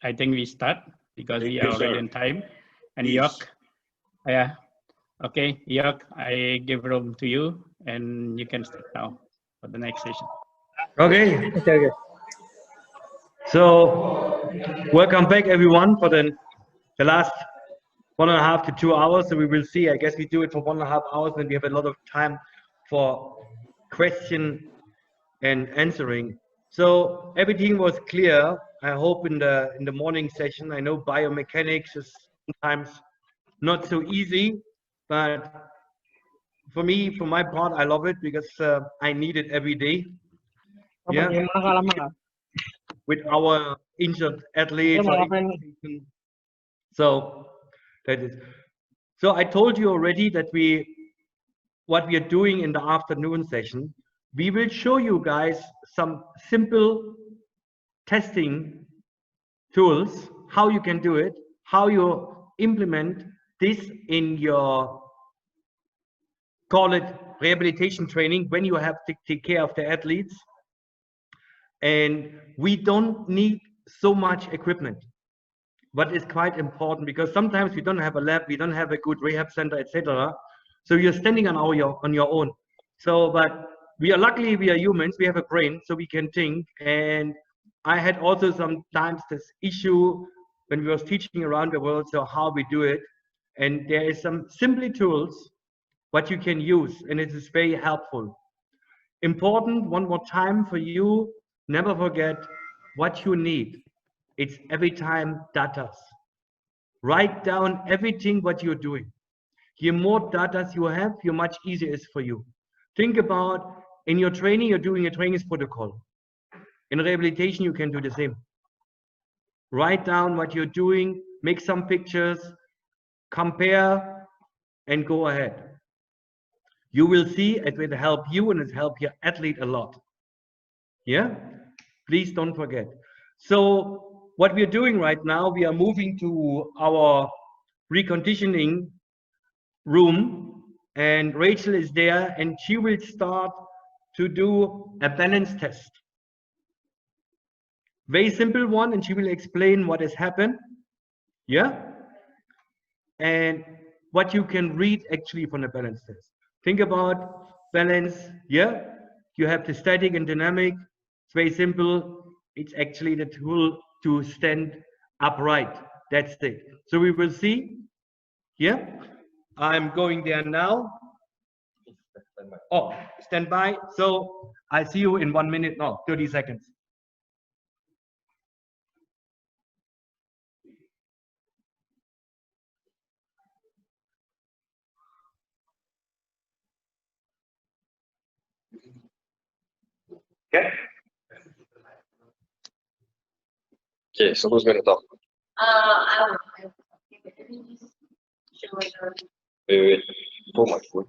I think we start because we are already in time. And York, yeah, okay, York, I give room to you, and you can start now for the next session. Okay. Okay. So, welcome back, everyone, for the last 1.5 to 2 hours. So we will see. I guess we do it for 1.5 hours, and we have a lot of time for question and answering. So everything was clear. I hope in the morning session. I know biomechanics is sometimes not so easy, but for me, for my part, I love it because I need it every day. Yeah, with our injured athletes. So that is. So I told you already that what we are doing in the afternoon session. We will show you guys some simple testing tools, how you can do it, how you implement this in your, call it rehabilitation training, when you have to take care of the athletes. And we don't need so much equipment, but it's quite important because sometimes we don't have a lab, we don't have a good rehab center, etc. So you're standing on your own. So, but we are luckily we are humans, we have a brain, so we can think. And I had also sometimes this issue when we was teaching around the world, so how we do it. And there is some simple tools what you can use, and it is very helpful. Important, one more time for you, never forget what you need. It's every time data. Write down everything what you're doing. The more data you have, the much easier it is for you. Think about in your training, you're doing a training protocol. In rehabilitation, you can do the same. Write down what you're doing, make some pictures, compare, and go ahead. You will see it will help you and it help your athlete a lot. Yeah, please don't forget. So what we're doing right now, we are moving to our reconditioning room, and Rachel is there, and she will start to do a balance test. Very simple one, and she will explain what has happened. Yeah, and what you can read actually from the balance test. Think about balance. Yeah, you have the static and dynamic. It's very simple. It's actually the tool to stand upright. That's it. So we will see. Yeah, I'm going there now. Oh, stand by. So I see you in 1 minute. No, 30 seconds. Okay. Okay, so who's going to talk? I don't know. Wait. Oh my God.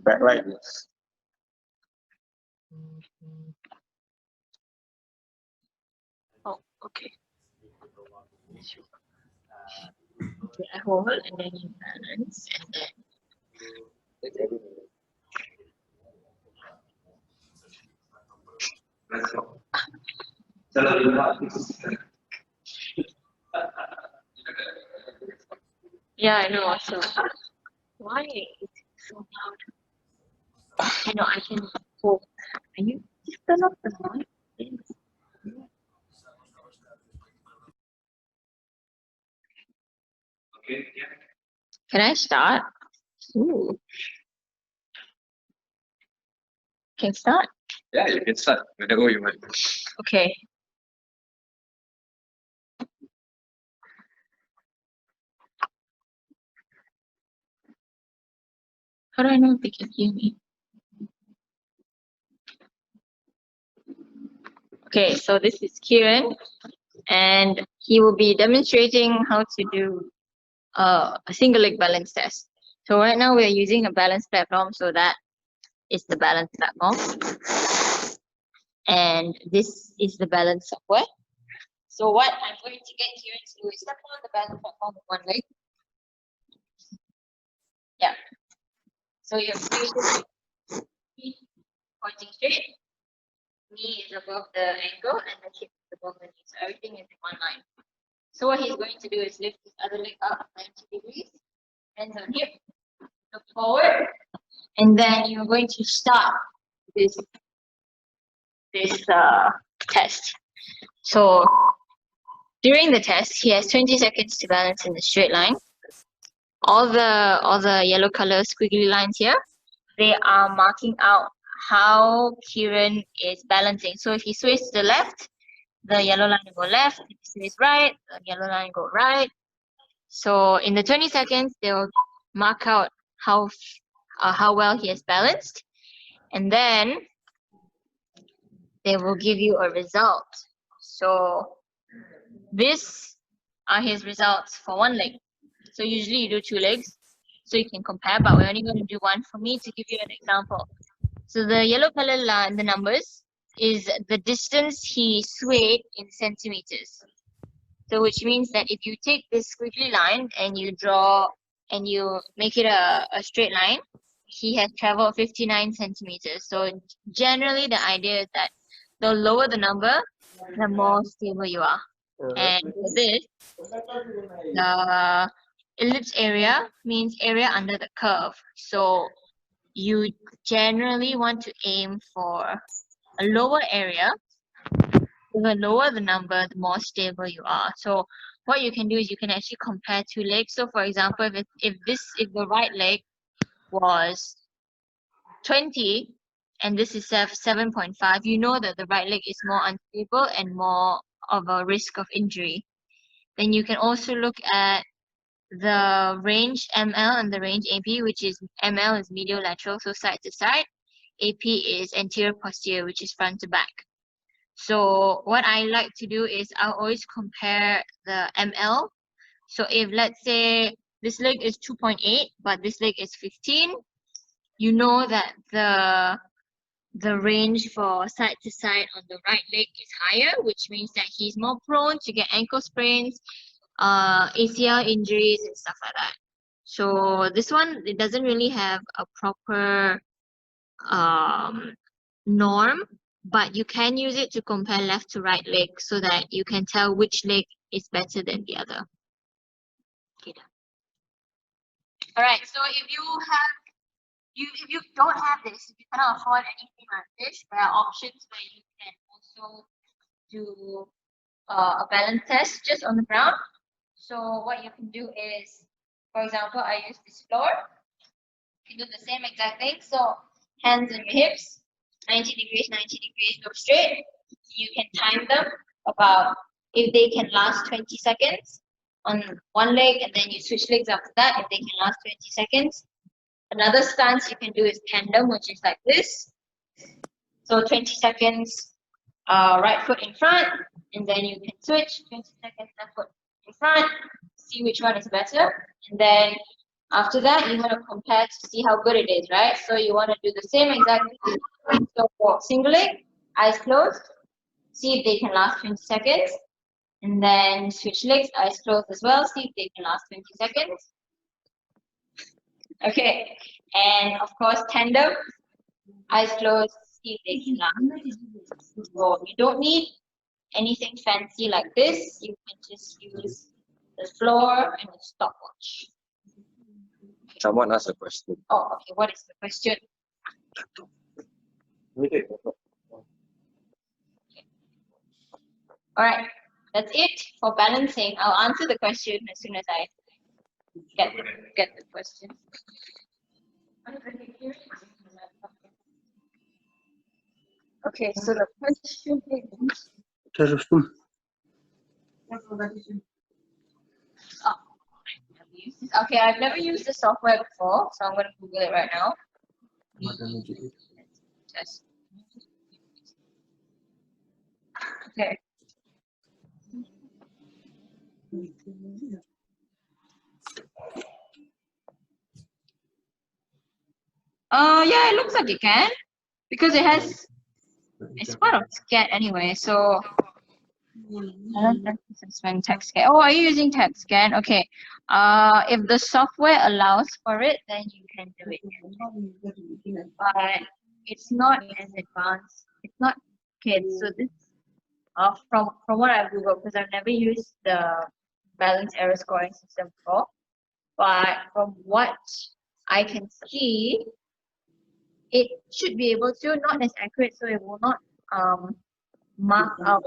Backlight. Oh, okay. Okay, I hold and then you balance and then. Let's go. Yeah, I know. So why is it so loud? You know, I can hold. Can you just turn off the noise? Okay, yeah. Can I start? Ooh. Can start? Yeah, you can start whenever you want. Okay. How do I know if they can hear me? Okay, so this is Kieran, and he will be demonstrating how to do a single leg balance test. So right now we're using a balance platform, so that is the balance platform. And this is the balance software. So what I'm going to get here to do is step on the balance platform with one leg. Yeah. So your feet pointing straight, knee is above the ankle, and the hip is above the knee. So everything is in one line. So what he's going to do is lift his other leg up 90 degrees, hands on hip, look forward, and then you're going to start this test. So during the test, he has 20 seconds to balance in a straight line. All the yellow color squiggly lines here, they are marking out how Kieran is balancing. So if he sways to the left, the yellow line will go left. If he sways right, the yellow line will go right. So in the 20 seconds, they'll mark out how well he has balanced, and then they will give you a result. So these are his results for one leg. So usually you do 2 legs, so you can compare, but we're only going to do one for me to give you an example. So the yellow color line, the numbers, is the distance he swayed in centimeters. So which means that if you take this squiggly line and you draw and you make it a straight line, he has traveled 59 centimeters. So generally the idea is that the lower the number, the more stable you are. And for this, the ellipse area means area under the curve. So you generally want to aim for a lower area. The lower the number, the more stable you are. So what you can do is you can actually compare 2 legs. So for example, if the right leg was 20 and this is 7.5, you know that the right leg is more unstable and more of a risk of injury. Then you can also look at the range ML and the range AP, which is ML is medial lateral, so side to side. AP is anterior posterior, which is front to back. So what I like to do is I'll always compare the ML. So if let's say this leg is 2.8, but this leg is 15, you know that the range for side to side on the right leg is higher, which means that he's more prone to get ankle sprains, ACL injuries and stuff like that. So this one, it doesn't really have a proper norm, but you can use it to compare left to right leg so that you can tell which leg is better than the other. Okay. All right, so if you don't have this, if you cannot afford anything like this, there are options where you can also do a balance test just on the ground. So what you can do is, for example, I use this floor. You can do the same exact thing. So hands on your hips, 90 degrees, look straight. You can time them about if they can last 20 seconds on one leg, and then you switch legs after that if they can last 20 seconds. Another stance you can do is tandem, which is like this. So 20 seconds, right foot in front, and then you can switch 20 seconds, left foot in front, see which one is better. And then after that, you want to compare to see how good it is, right? So you want to do the same exact thing. So for single leg, eyes closed, see if they can last 20 seconds. And then switch legs, eyes closed as well, see if they can last 20 seconds. Okay, and of course tandem, eyes closed, see if they can last. So you don't need anything fancy like this. You can just use the floor and a stopwatch. Someone asked a question. Oh, okay, what is the question? All right, that's it for balancing. I'll answer the question as soon as I get the question. Okay, so the question is. Okay, I've never used the software before, so I'm going to Google it right now. Test. Okay. Yeah, it looks like it can, because it's part of SCAT anyway. So Assessment text scan. Oh, are you using text scan? Okay. If the software allows for it, then you can do it. But it's not as advanced. It's not okay. So this from what I've googled, because I've never used the balance error scoring system before. But from what I can see, it should be able to, not as accurate, so it will not mark out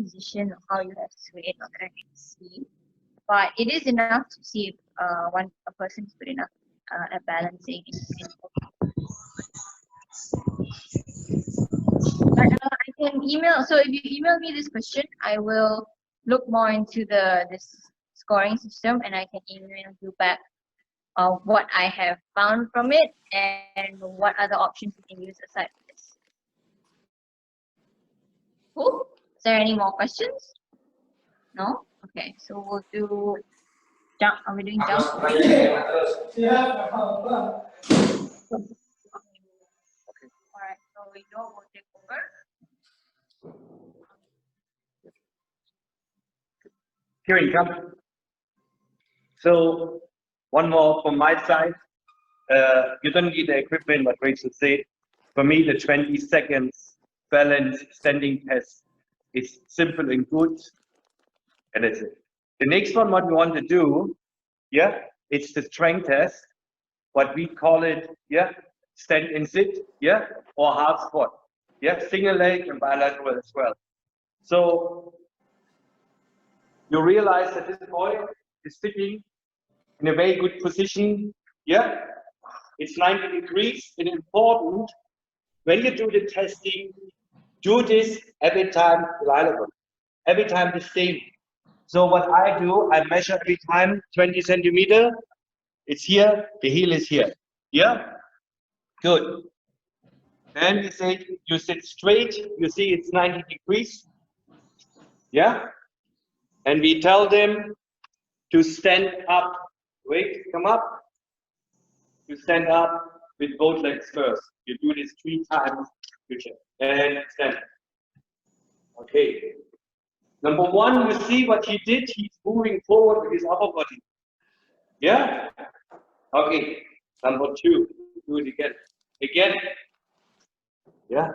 position of how you have swayed or that I can see. But it is enough to see if a person is good enough at balancing. But I can email. So if you email me this question, I will look more into this scoring system, and I can email you back what I have found from it and what other options you can use aside from this. Cool. Is there any more questions? No? Okay, so we'll do jump. Are we doing jump? Alright, so we know we'll take over. Kieran, come. So one more from my side. You don't need the equipment, but Rachel said, for me, the 20 seconds balance standing test is simple and good. And that's it. The next one, what we want to do, yeah, it's the strength test. What we call it, yeah, stand and sit, yeah, or half squat, yeah, single leg and bilateral as well. So you realize that this boy is sitting in a very good position, yeah. It's 90 degrees. It's important when you do the testing, do this every time reliable, every time the same. So what I do, I measure every time 20 centimeter. It's here, the heel is here. Yeah? Good. Then we say you sit straight, you see it's 90 degrees. Yeah? And we tell them to stand up. Wait, come up. You stand up with both legs first. You do this 3 times. And stand. Okay. Number 1, you see what he did? He's moving forward with his upper body. Yeah? Okay. Number 2, do it again. Again. Yeah?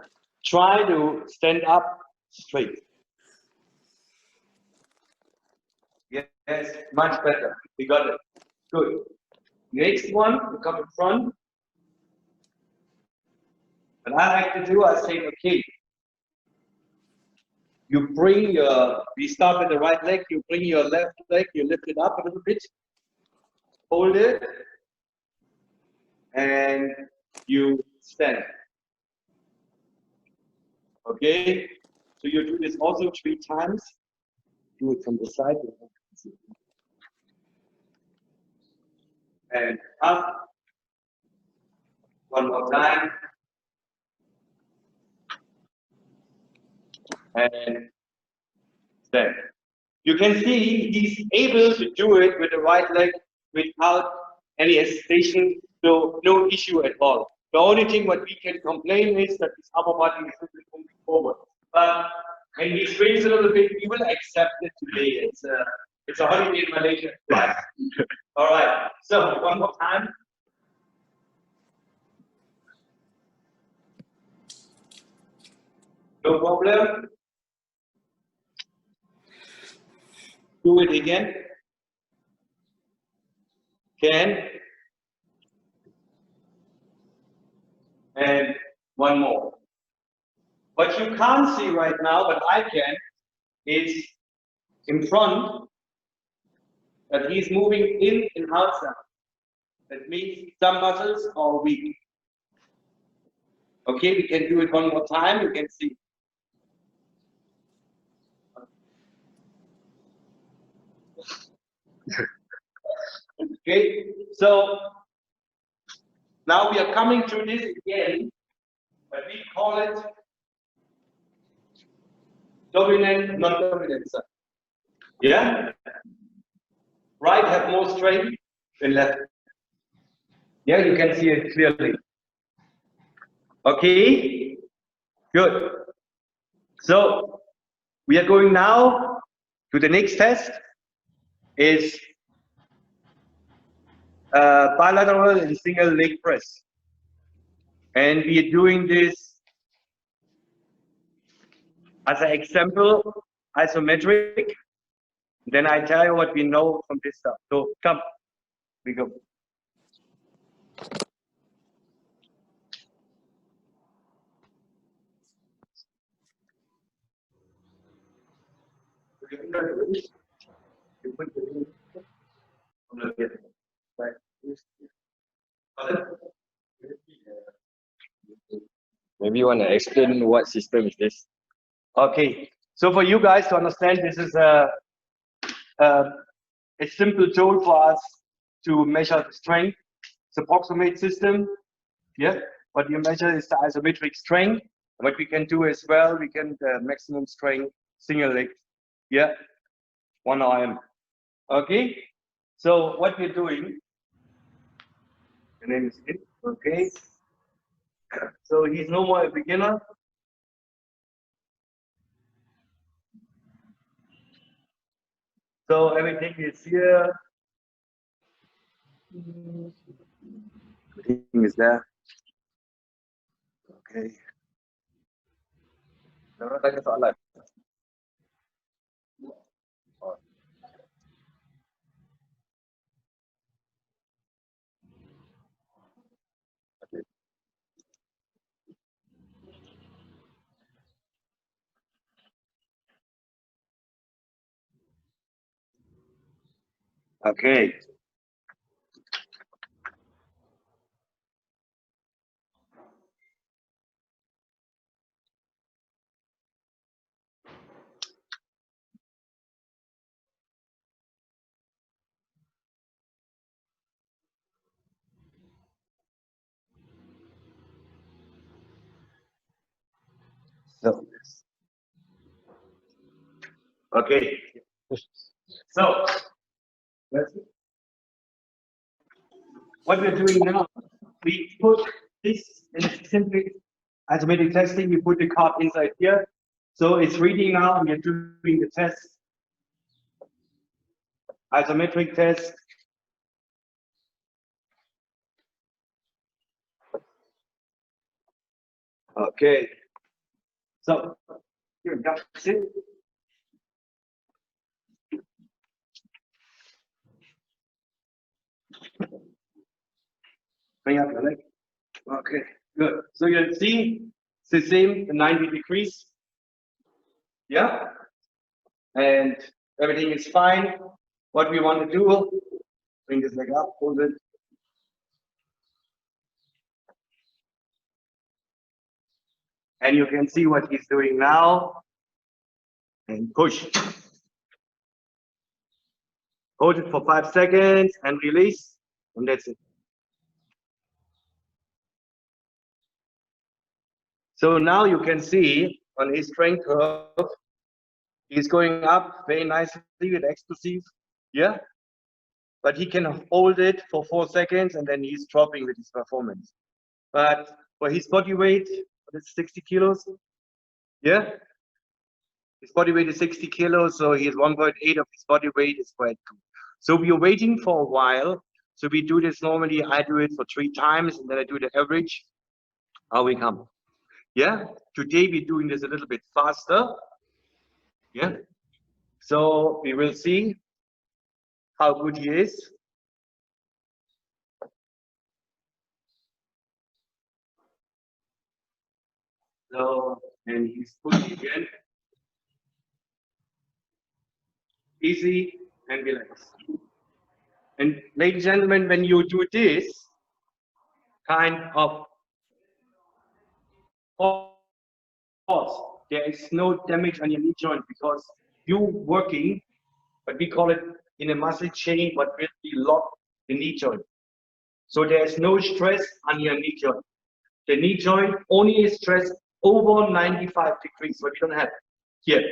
Try to stand up straight. Yes, much better. We got it. Good. Next one, you come in front. What I like to do, I say, okay. You bring we start with the right leg, you bring your left leg, you lift it up a little bit, hold it, and you stand. Okay? So you do this also 3 times. Do it from the side. And up. One more time. And stand. You can see he's able to do it with the right leg without any hesitation, so no issue at all. The only thing what we can complain is that his upper body is moving forward. But when he swings a little bit, we will accept it today. It's a holiday in Malaysia. Right. All right. So one more time. No problem. Do it again. Can. And one more. What you can't see right now, but I can, is in front that he's moving in and outside. That means some muscles are weak. Okay, we can do it one more time, you can see. Okay, so now we are coming to this again, but we call it dominant, non-dominant side. Yeah? Right have more strength than left. Yeah, you can see it clearly. Okay, good. So We are going now to the next test. Is bilateral and single leg press. And we are doing this as an example, isometric. Then I tell you what we know from this stuff. So come, we go. Maybe you want to explain what system is this? Okay, so for you guys to understand, this is a simple tool for us to measure the strength. It's a approximate system. Yeah, what you measure is the isometric strength. What we can do as well, we can maximum strength single leg. Yeah, one arm. Okay, so what we're doing, the name is it. Okay, so he's no more a beginner. So everything is here. Everything is there. Okay. Orang tanya soalan. Okay. So, okay. So, what we're doing now, we put this in simply isometric testing. We put the card inside here. So it's reading now, and we're doing the test. Isometric test. Okay. So, here, that's it. Bring up your leg. Okay, good. So you'll see it's the same, the 90 degrees. Yeah. And everything is fine. What we want to do, bring this leg up, hold it. And you can see what he's doing now. And push. Hold it for 5 seconds and release. And that's it. So now you can see on his strength curve, he's going up very nicely with explosive. Yeah. But he can hold it for 4 seconds and then he's dropping with his performance. But for his body weight, it's 60 kilos. Yeah. His body weight is 60 kilos, so he's 1.8 of his body weight is quite good. So we are waiting for a while. So we do this normally. I do it for 3 times, and then I do the average. How we come? Yeah. Today we're doing this a little bit faster. Yeah. So we will see how good he is. So, and he's pushing again. Easy and relax. And ladies and gentlemen, when you do this kind of force, there is no damage on your knee joint because you working, but we call it in a muscle chain, what really lock the knee joint. So there is no stress on your knee joint. The knee joint only is stressed over 95 degrees, what we don't have here.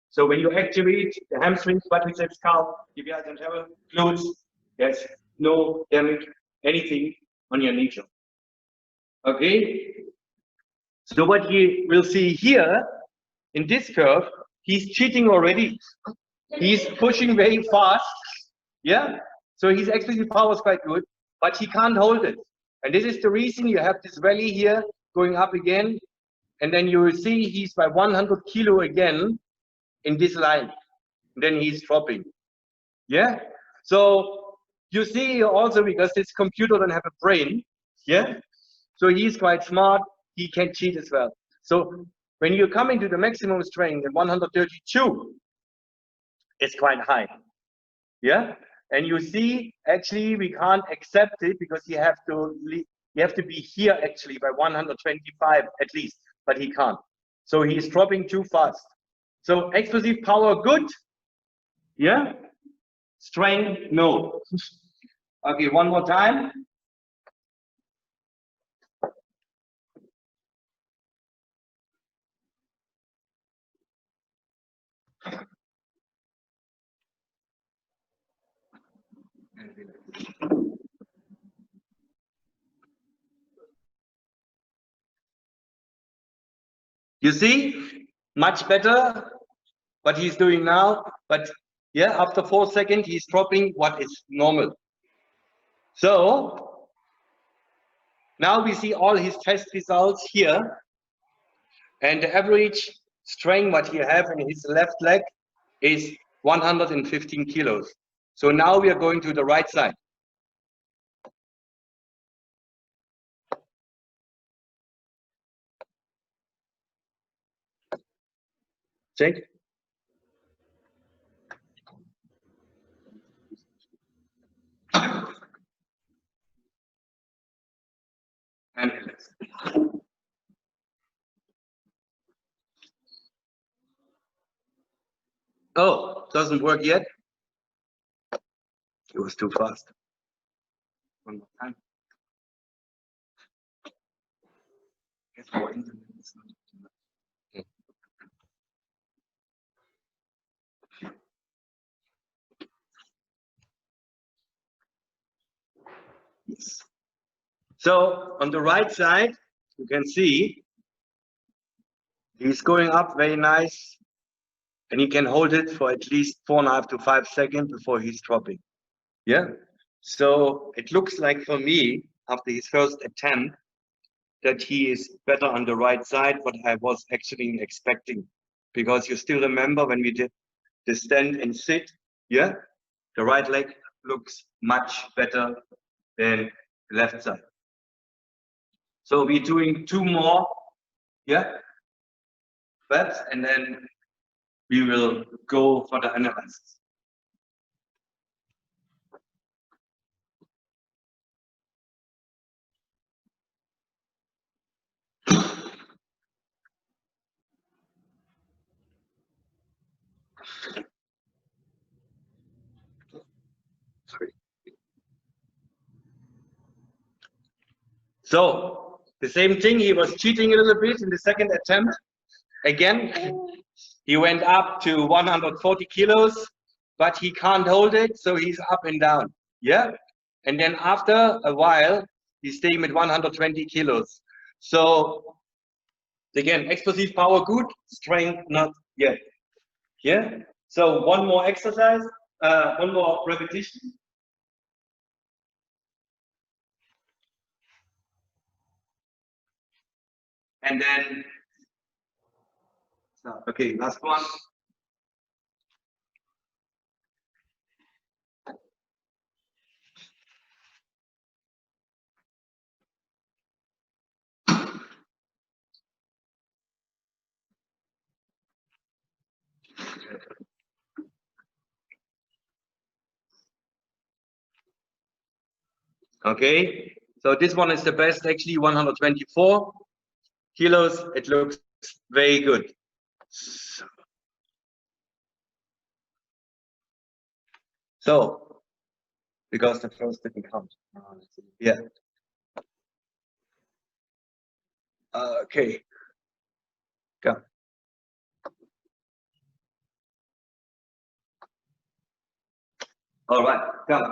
So when you activate the hamstrings, quadriceps, calf, tibials, and glutes, there's no damage, anything on your knee joint. Okay? So what you will see here in this curve, he's cheating already. He's pushing very fast. Yeah. So his explosive power is quite good, but he can't hold it. And this is the reason you have this rally here going up again. And then you will see he's by 100 kilo again in this line. And then he's dropping. Yeah. So you see also, because this computer doesn't have a brain. Yeah. So he's quite smart. He can cheat as well. So when you come into the maximum strength at 132, it's quite high. Yeah. And you see, actually, we can't accept it because you have to be here actually by 125 at least, but he can't. So he's dropping too fast. So explosive power, good. Yeah. Strength, no. Okay, one more time. You see, much better what he's doing now, but yeah, after 4 seconds, he's dropping what is normal. So now we see all his test results here, and the average strength what he have in his left leg is 115 kilos. So now we are going to the right side. Check. And relax. Oh, doesn't work yet. It was too fast. One more time. Yes. So on the right side, you can see he's going up very nice, and he can hold it for at least 4.5 to 5 seconds before he's dropping. Yeah. So it looks like for me, after his first attempt, that he is better on the right side, what I was actually expecting. Because you still remember when we did the stand and sit, yeah, the right leg looks much better than the left side. So we're doing 2 more, yeah, reps, and then we will go for the analysis. Sorry. So the same thing, he was cheating a little bit in the second attempt. Again, he went up to 140 kilos, but he can't hold it, so he's up and down. Yeah. And then after a while, he's staying at 120 kilos. So again, explosive power good, strength not yet. Yeah. So one more exercise, one more repetition. And then, okay, last one. Okay, so this one is the best, actually 124 kilos. It looks very good. So, because the first didn't count. Yeah. Okay. Go. All right, go.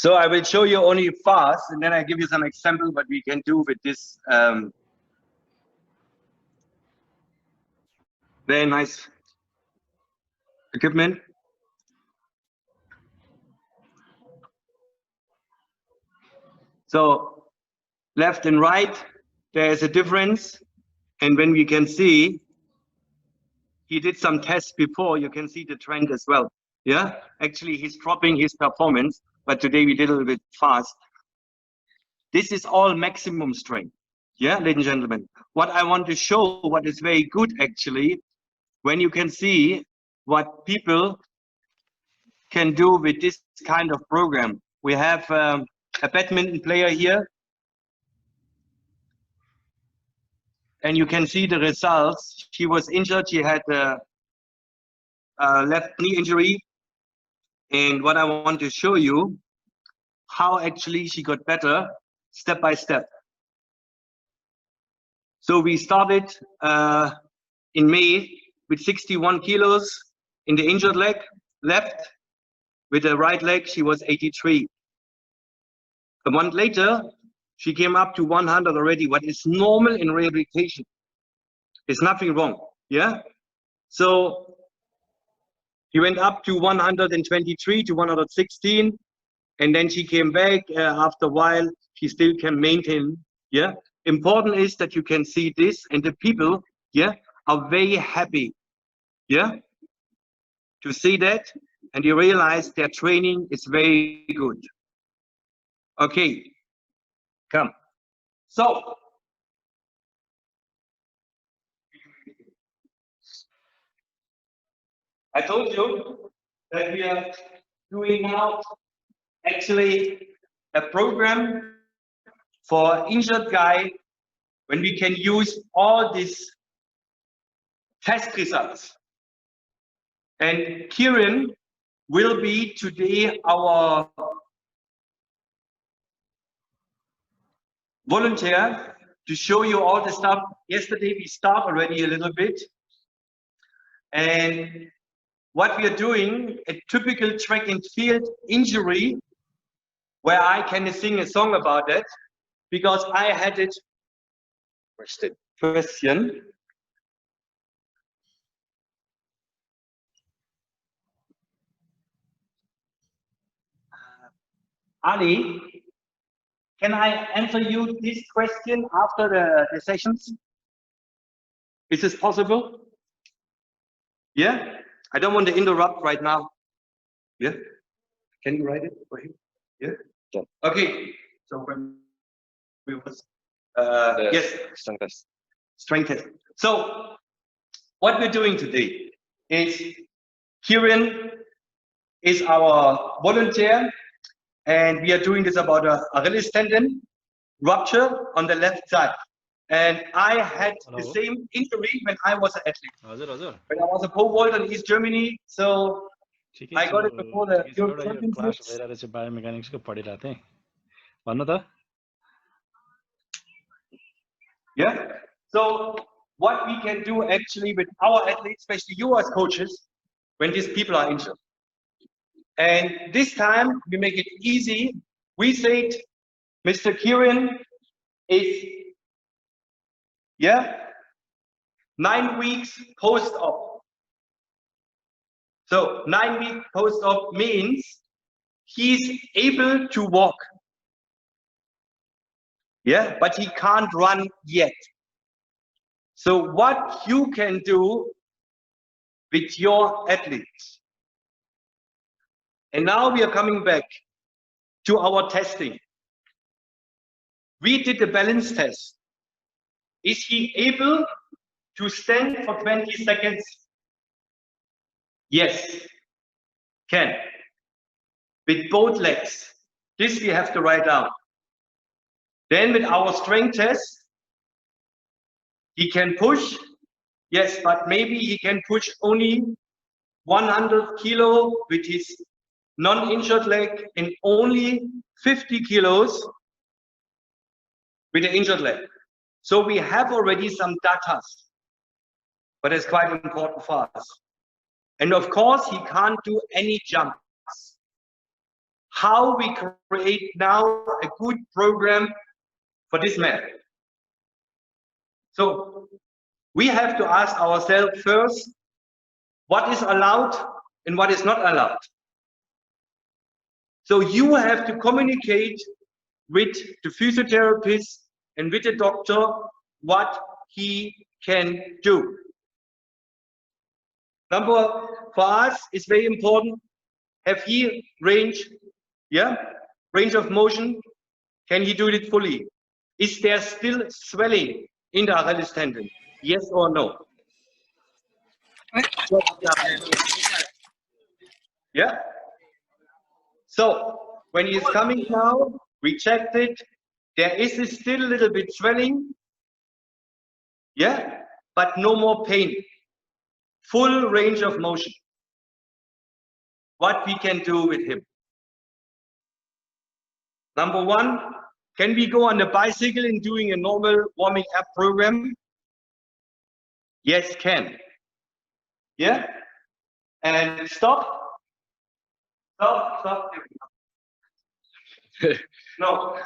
So I will show you only fast, and then I give you some example what we can do with this very nice equipment. So left and right, there is a difference. And when we can see, he did some tests before, you can see the trend as well. Yeah, actually he's dropping his performance, but today we did a little bit fast. This is all maximum strength. Yeah, ladies and gentlemen, what I want to show, what is very good actually, when you can see what people can do with this kind of program. We have a badminton player here, and you can see the results. She was injured, she had a left knee injury, and what I want to show you, how actually she got better step by step. So we started in May with 61 kilos in the injured leg, left. With the right leg, she was 83. A month later, she came up to 100 already, what is normal in rehabilitation. There's nothing wrong, yeah? So he went up to 123 to 116, and then she came back after a while. She still can maintain, yeah? Important is that you can see this, and the people, yeah, are very happy, yeah, to see that, and you realize their training is very good. Okay, come. So, I told you that we are doing now actually a program for injured guy when we can use all these test results. And Kieran will be today our volunteer to show you all the stuff. Yesterday we started already a little bit. And what we are doing, a typical track and field injury, where I can sing a song about it, because I had it. Question. Ali, can I answer you this question after the sessions? Is this possible? Yeah? I don't want to interrupt right now. Yeah? Can you write it for him? Yeah? Yeah. Okay. So when we was yes, Strength test. strength test. So what we're doing today is Kieran is our volunteer, and we are doing this about a Achilles tendon rupture on the left side. And I had the same injury when I was an athlete. When I was a pole vaulter in East Germany, so I got it before the European Championships. Biomechanics को पढ़िरहेको थिएँ भन्नु त Yeah. So what we can do actually with our athletes, especially you as coaches, when these people are injured. And this time we make it easy. We said, Mr. Kieran is, 9 weeks post-op. So 9 weeks post-op means he's able to walk. Yeah, but he can't run yet. So what you can do with your athletes. And now we are coming back to our testing. We did the balance test. Is he able to stand for 20 seconds? Yes, can. With both legs. This we have to write down. Then with our strength test, he can push. Yes, but maybe he can push only 100 kilo with his non-injured leg and only 50 kilos with the injured leg. So we have already some data, but it's quite important for us. And of course, he can't do any jumps. how we create now a good program for this man. So we have to ask ourselves first, what is allowed and what is not allowed. So you have to communicate with the physiotherapist and with the doctor what he can do. Number for us is very important. Have he range? Yeah, range of motion. Can he do it fully? Is there still swelling in the Achilles tendon? Yes or no? Yeah. So when he is coming now, we checked it. There is still a little bit swelling. Yeah, but no more pain. Full range of motion. What we can do with him. Number one, can we go on the bicycle and doing a normal warming up program? Yes, can. Yeah? And stop. Stop. No.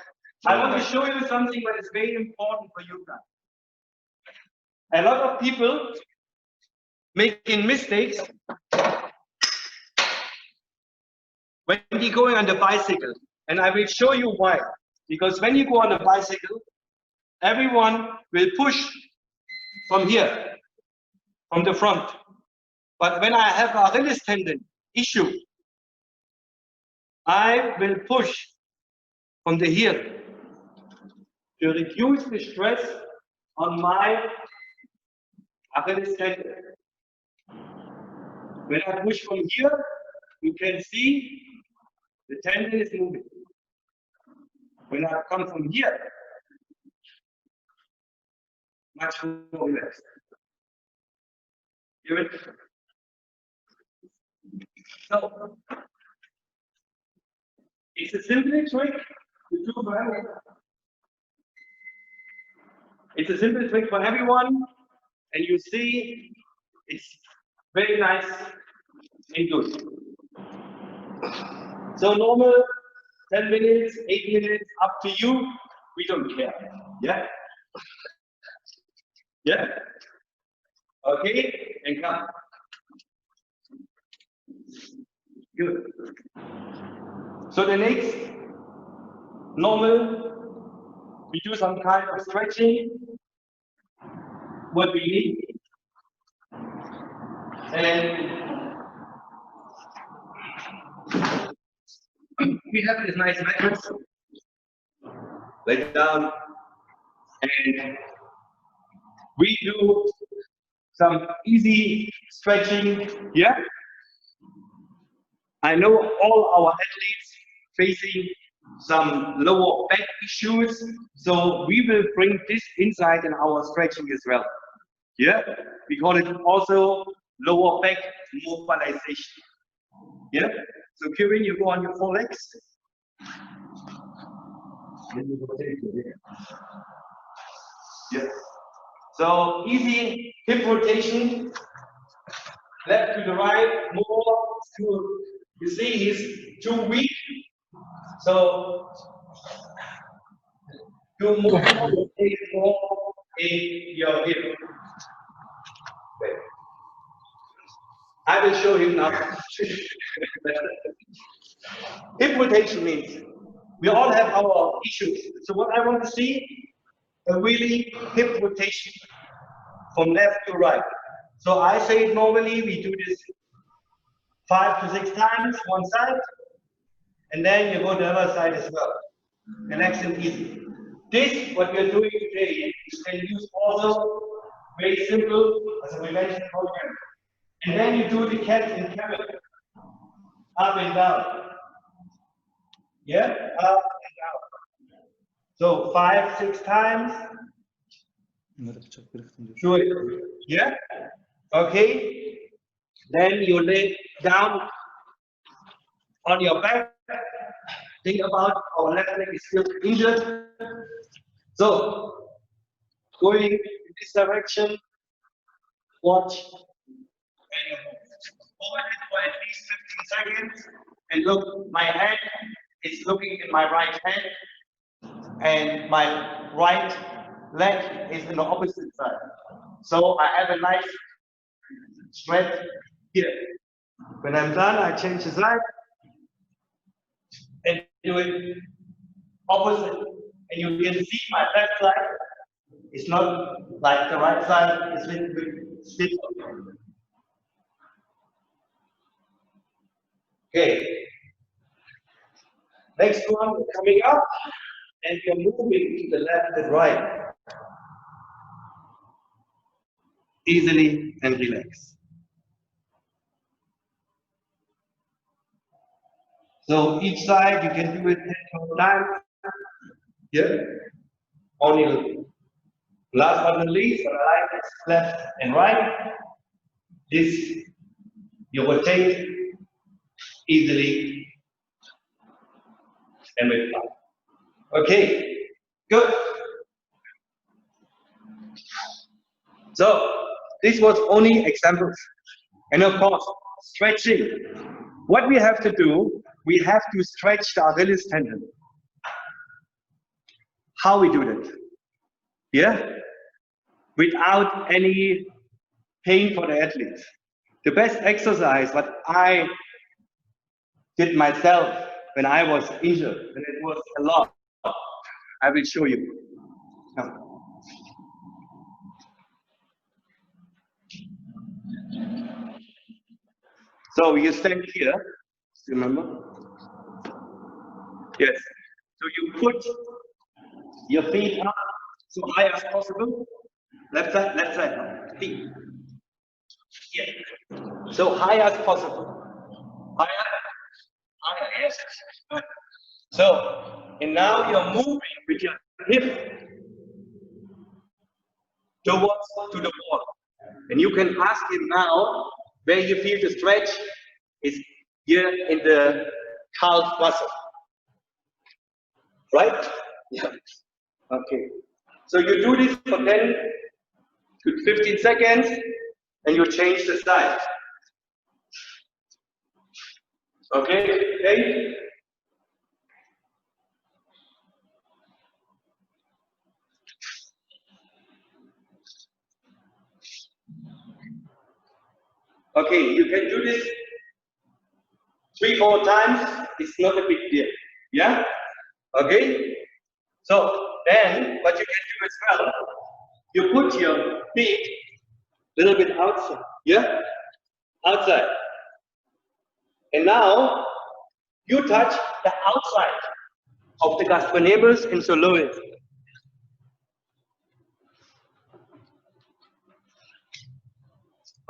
I want to show you something that is very important for you guys. A lot of people making mistakes when you're going on the bicycle. And I will show you why. Because when you go on a bicycle, everyone will push from here, from the front. But when I have a Achilles tendon issue, I will push from the here to reduce the stress on my Achilles tendon. When I push from here, you can see the tendon is moving. When I come from here, much more relaxed. Hear it? So, it's a simple trick to do for everyone. It's a simple trick for everyone, and you see it's very nice and good. So normal, 10 minutes, 8 minutes, up to you. We don't care. Yeah? Yeah? Okay, and come. Good. So the next, normal, we do some kind of stretching, what we need. And we have this nice mattress. Lay down, and we do some easy stretching. Yeah. I know all our athletes facing some lower back issues, so we will bring this inside in our stretching as well. Yeah, we call it also lower back mobilization. Yeah, so Kieran, you go on your 4 legs. Yeah. So easy hip rotation, left to the right, more to, you see he's too weak. So do more in your hip. Okay. I will show him now. Hip rotation means we all have our issues. So what I want to see, a really hip rotation from left to right. So I say normally we do this 5 to 6 times, one side, and then you go to the other side as well. Relax and easy. This, what we are doing today, you can use also very simple as a prevention program. And then you do the cat and carrot, up and down. Yeah, up and down. So 5, 6 times. Sure. Yeah. Okay. Then you lay down on your back. Think about our left leg is still injured. So going in this direction, watch and move. Hold it for at least 15 seconds. And look, my hand is looking in my right hand, and my right leg is in the opposite side. So I have a nice stretch here. When I'm done, I change the side and do it opposite. And you can see my left side is not like the right side, it's a little bit stiff. Okay. Next one coming up, and you're moving to the left and right. Easily and relax. So each side you can do it 10 times. Here. Only last but not least, on the right, left and right. This you rotate easily and with fun. Okay, good. So this was only examples. And of course, stretching. What we have to do, we have to stretch the Achilles tendon. How we do that? Yeah? Without any pain for the athletes. The best exercise what I did myself when I was injured, and it was a lot, I will show you. Now. So you stand here, remember? Yes. So you put your feet up so high as possible. Left side, feet. Yeah. So high as possible. Higher, yes. Good. So, and now you're moving with your hip towards to the wall. And you can ask him now where you feel the stretch is here in the calf muscle. Right? Yeah. Okay. So you do this for 10 to 15 seconds and you change the side. Okay? Okay? Okay, you can do this 3-4 times. It's not a big deal. Yeah? Okay? So then what you can do as well, you put your feet a little bit outside. Yeah? Outside. And now you touch the outside of the gastrocnemius and soleus.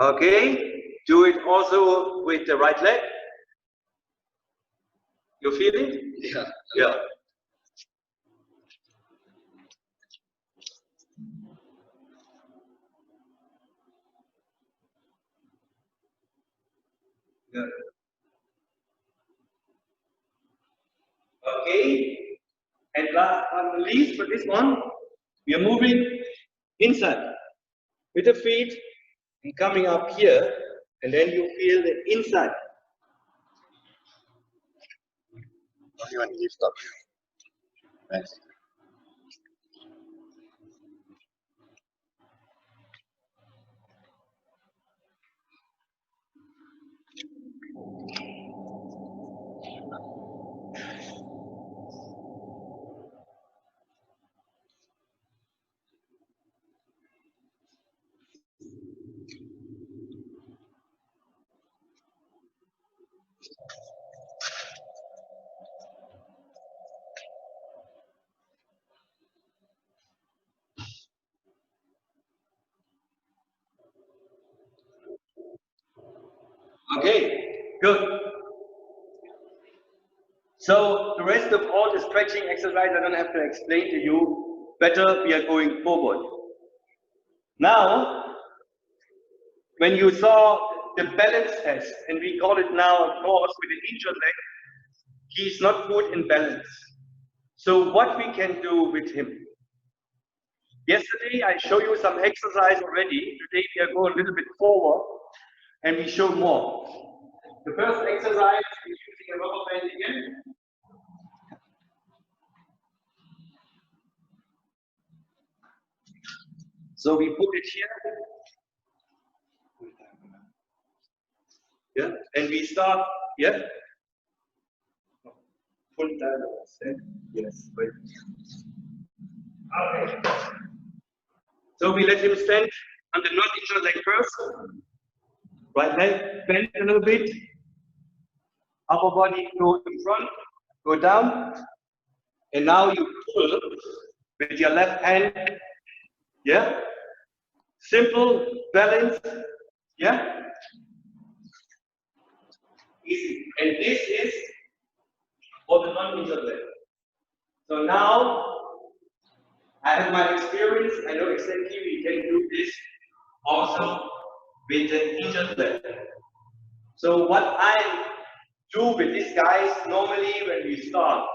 Okay? Do it also with the right leg. You feel it? Yeah. Yeah. Good. Okay. And last but not least, for this one, we are moving inside with the feet and coming up here, and then you feel the inside. Only one lift up. Nice. Okay, good. So the rest of all the stretching exercise I don't have to explain to you. Better we are going forward. Now, when you saw the balance test, and we call it now, of course, with an injured leg, he's not good in balance. So what we can do with him? Yesterday I showed you some exercise already. Today we are going a little bit forward and we show more. The first exercise is using the rubber band again. So we put it here. Yeah, and we start, yeah. Full dialogue. Yes, wait. Okay. So we let him stand on the non-injured leg first. Right leg bend a little bit. Upper body go in front, go down. And now you pull with your left hand. Yeah. Simple balance. Yeah. Easy. And this is for the non-injured leg. So now I have my experience. I know exactly we can do this also with an injured leg. So what I do with these guys normally when we start,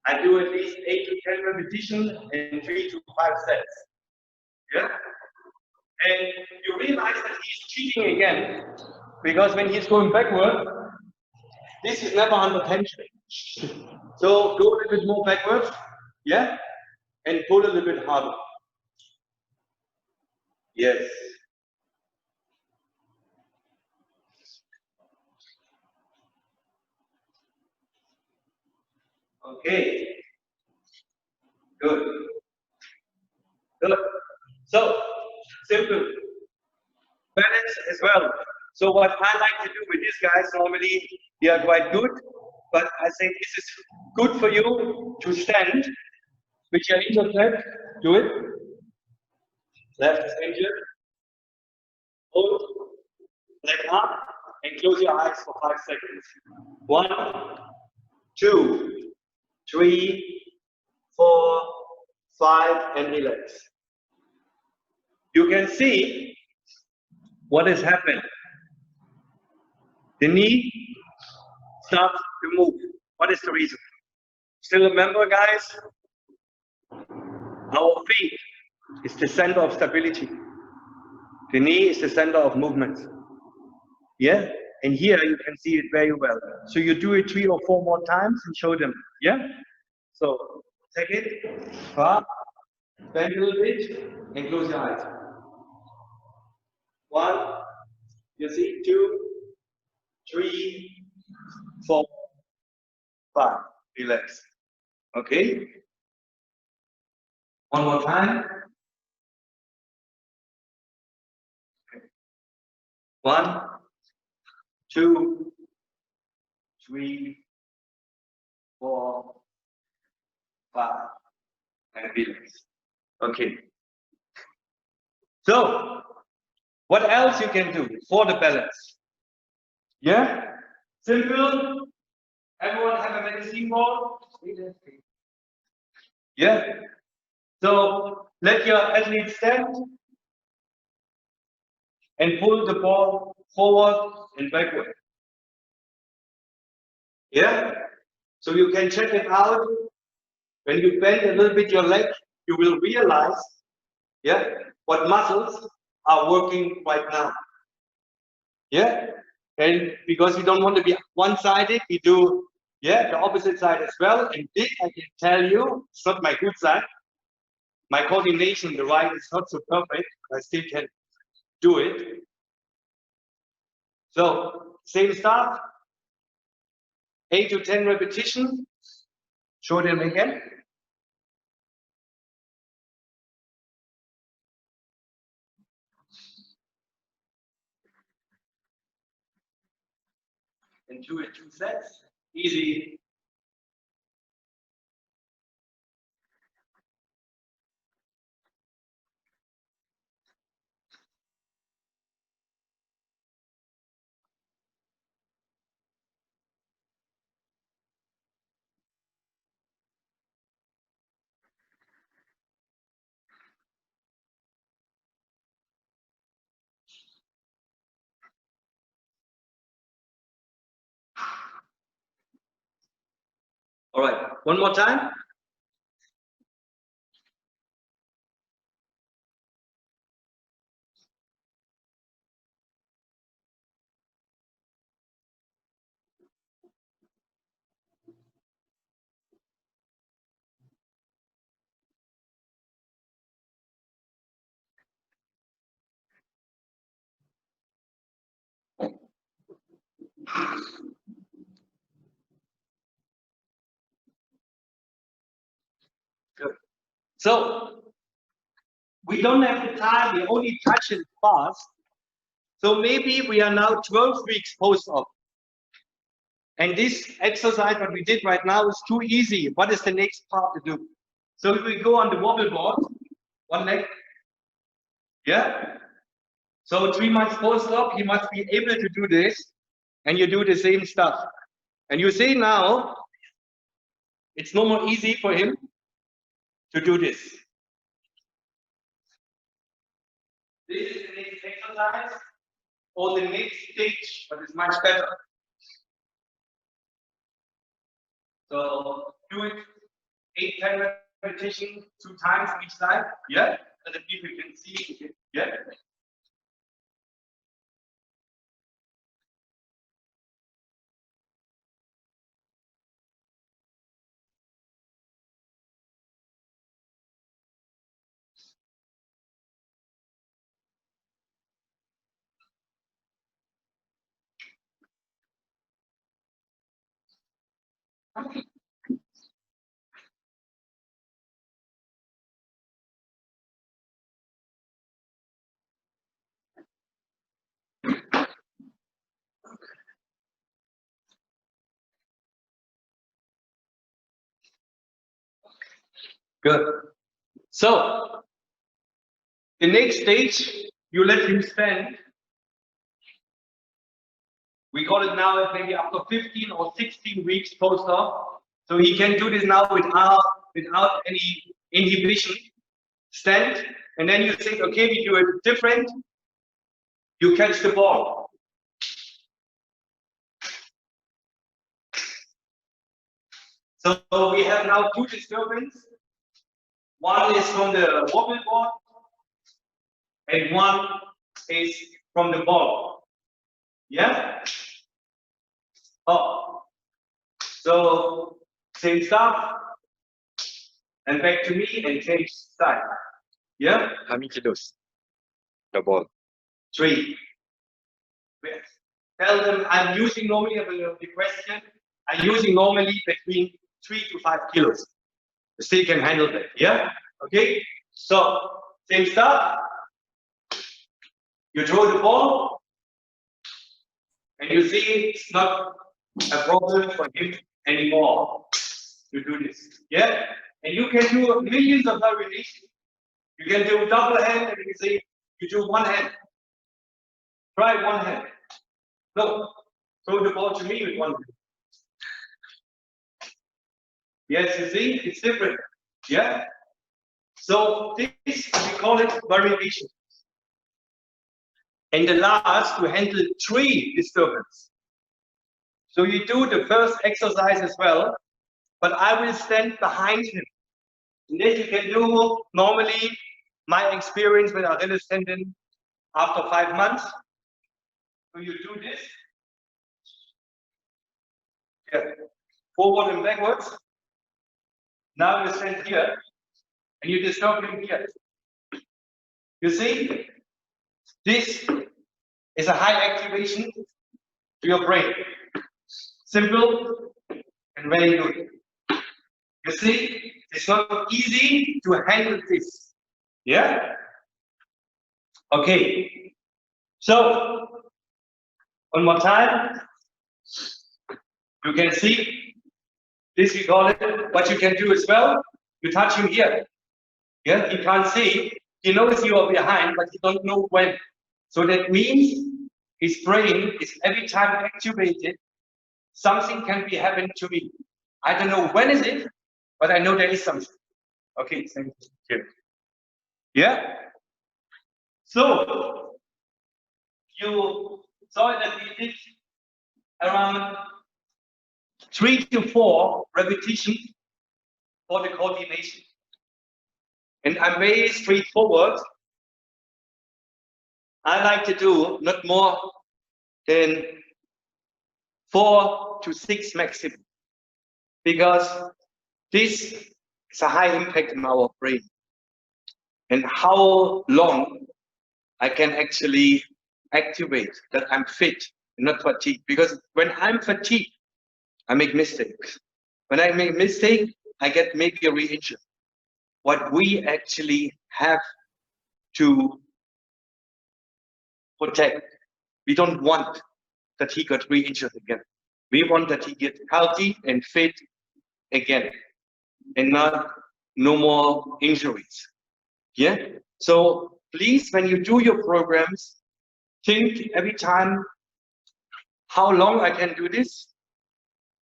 I do at least 8 to 10 repetitions and 3 to 5 sets. Yeah? And you realize that he's cheating again. Because when he's going backward, this is never under tension. So go a little bit more backwards. Yeah? And pull a little bit harder. Yes. Okay. Good. Good. So, simple. Balance as well. So what I like to do with these guys, normally they are quite good, but I think this is good for you to stand with your injured leg. Do it. Left is injured. Hold. Leg up and close your eyes for 5 seconds. 1, 2, 3, 4, 5, and relax. You can see what has happened. The knee starts to move. What is the reason? Still remember, guys? Our feet is the center of stability. The knee is the center of movement. Yeah? And here you can see it very well. So you do it 3 or 4 more times and show them. Yeah? So take it, up, bend a little bit, and close your eyes. 1, you see, 2, 3, 4, 5. Relax. Okay? One more time. 1, 2, 3, 4, 5, and relax. Okay. So, what else you can do for the balance? Yeah? Simple. Everyone have a medicine ball? Yeah? So, let your athlete stand and pull the ball forward and backward. Yeah? So you can check it out. When you bend a little bit your leg, you will realize, yeah, what muscles are working right now. Yeah? And because we don't want to be one-sided, we do, yeah, the opposite side as well. And this I can tell you, it's not my good side. My coordination, the right is not so perfect. I still can do it. So, same start. 8 to 10 repetitions. Show them again. And do it 2 sets. Easy. All right, one more time. Good. So we don't have the time, we only touch it fast. So maybe we are now 12 weeks post-op. And this exercise, what we did right now, is too easy. What is the next part to do? So we go on the wobble board, one leg. Yeah. So 3 months post-op, he must be able to do this, and you do the same stuff. And you see now, it's no more easy for him to do this. This is the next exercise, or the next stage, but it's much better. So do it 8-10 repetitions, 2 times each side. Yeah, so that people can see. Yeah. Good. So the next stage, you let him stand. We call it now maybe after 15 or 16 weeks post-op. So he can do this now without any inhibition. Stand, and then you think, okay, we do it different. You catch the ball. So we have now 2 disturbances. One is from the wobble board, and one is from the ball. Yeah? Oh. So same stuff. And back to me and change side. Yeah? How many kilos? The ball. 3. Tell them I'm using normally the question. I'm using normally between 3 to 5 kilos. Still can handle that. Yeah? Okay? So same stuff. You throw the ball, and you see it's not a problem for him anymore to do this. Yeah? And you can do millions of variations. You can do double hand, and you say you do one hand. Try one hand. No, throw the ball to me with one hand. Yes, you see, it's different. Yeah? So this, we call it variation. And the last, to handle 3 disturbances. So you do the first exercise as well, but I will stand behind him. And then you can do normally my experience with Achilles tendon after 5 months. So you do this. Yeah. Forward and backwards. Now you stand here and you disturb him here. You see, this is a high activation to your brain. Simple and very good. You see, it's not easy to handle this. Yeah? Okay. So, one more time. You can see this, we call it, what you can do as well. You touch him here. Yeah, he can't see. He knows you are behind, but he don't know when. So that means his brain is every time activated, something can be happening to me. I don't know when is it, but I know there is something. Okay, thank you. Yeah? So, you saw that we did around 3 to 4 repetitions for the coordination. And I'm very straightforward. I like to do not more than 4 to 6 maximum, because this is a high impact on our brain. And how long I can actually activate that I'm fit not fatigue. Because when I'm fatigued, I make mistakes. When I make a mistake, I get maybe a re-injury. What we actually have to protect, we don't want that he got re-injured again. We want that he get healthy and fit again, and not no more injuries. Yeah. So please, when you do your programs, think every time how long I can do this,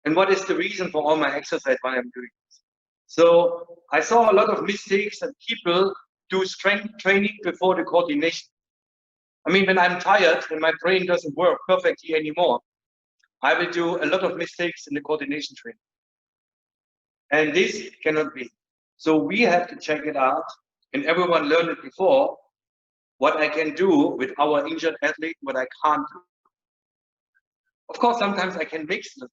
and what is the reason for all my exercise why I'm doing this. So I saw a lot of mistakes that people do strength training before the coordination. I mean, when I'm tired and my brain doesn't work perfectly anymore, I will do a lot of mistakes in the coordination training. And this cannot be. So we have to check it out, and everyone learned it before, what I can do with our injured athlete, what I can't do. Of course, sometimes I can mix them,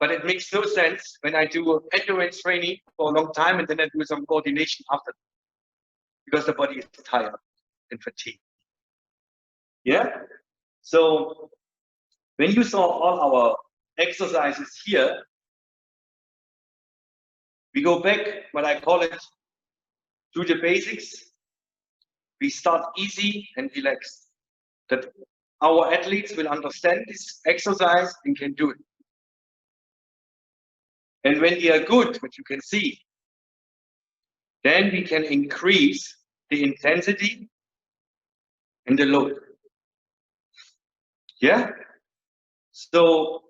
but it makes no sense when I do endurance training for a long time and then I do some coordination after, because the body is tired and fatigued. Yeah. So when you saw all our exercises here, we go back, what I call it, to the basics. We start easy and relaxed, that our athletes will understand this exercise and can do it. And when they are good, which you can see, then we can increase the intensity and the load. Yeah. So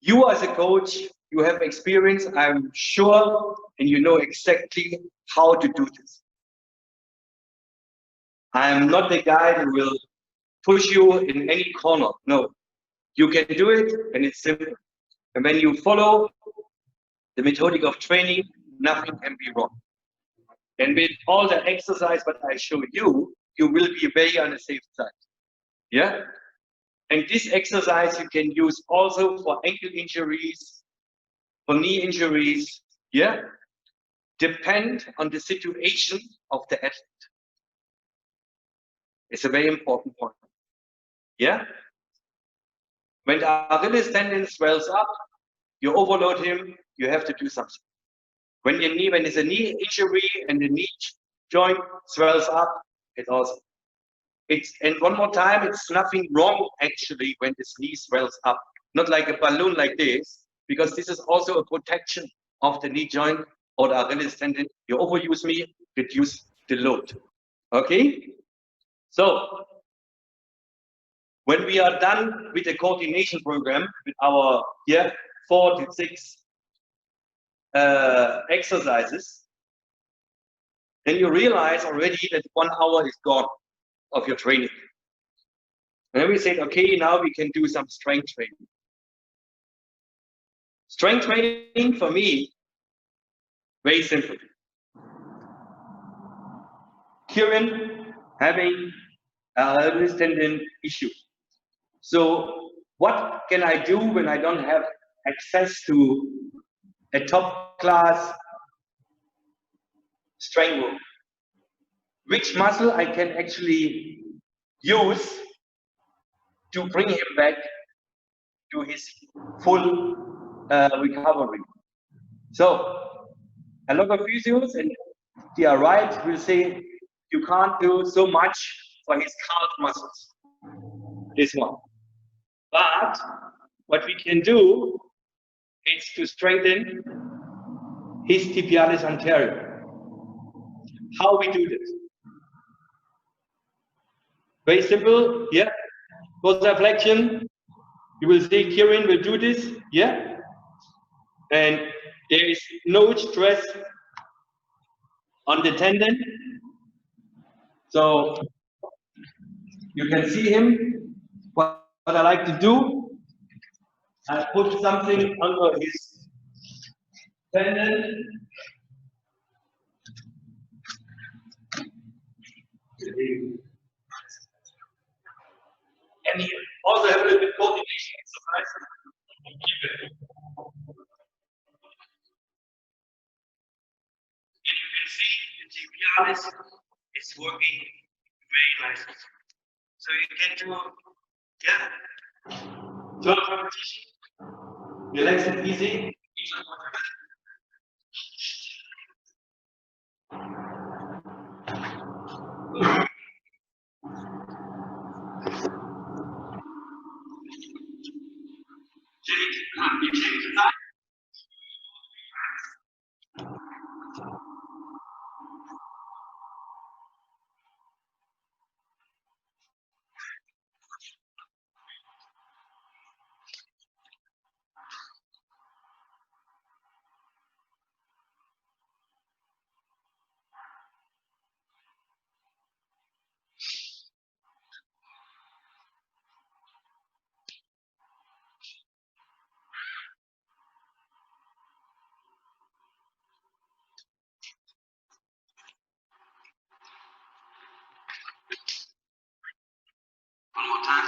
you as a coach, you have experience, I'm sure, and you know exactly how to do this. I'm not the guy that will push you in any corner. No, you can do it, and it's simple. And when you follow the methodic of training, nothing can be wrong. And with all the exercise that I show you, you will be very on the safe side. Yeah. And this exercise you can use also for ankle injuries, for knee injuries. Yeah. Depend on the situation of the athlete. It's a very important point. Yeah. When the Achilles tendon swells up, you overload him, you have to do something. When there's a knee injury and the knee joint swells up, and one more time, it's nothing wrong actually when this knee swells up. Not like a balloon like this, because this is also a protection of the knee joint or the Achilles tendon. You overuse me, reduce the load. Okay? So when we are done with the coordination program with our 4 to 6 exercises, then you realize already that 1 hour is gone of your training. And then we said, okay, now we can do some strength training. Strength training for me, very simple. Kieran having a Achilles tendon issue. So what can I do when I don't have access to a top class strength room? Which muscle I can actually use to bring him back to his full recovery. So a lot of physios, and they are right, will say you can't do so much for his calf muscles. This one. But what we can do is to strengthen his tibialis anterior. How we do this? Very simple, yeah. Cosine flexion. You will see Kieran will do this, yeah. And there is no stress on the tendon. So you can see him. What I like to do, I put something under his tendon. And you also have a little bit coordination exercise. And you can see the tibialis is working very nicely. So you can do Yeah. Third repetition. Relax it easy. One more time.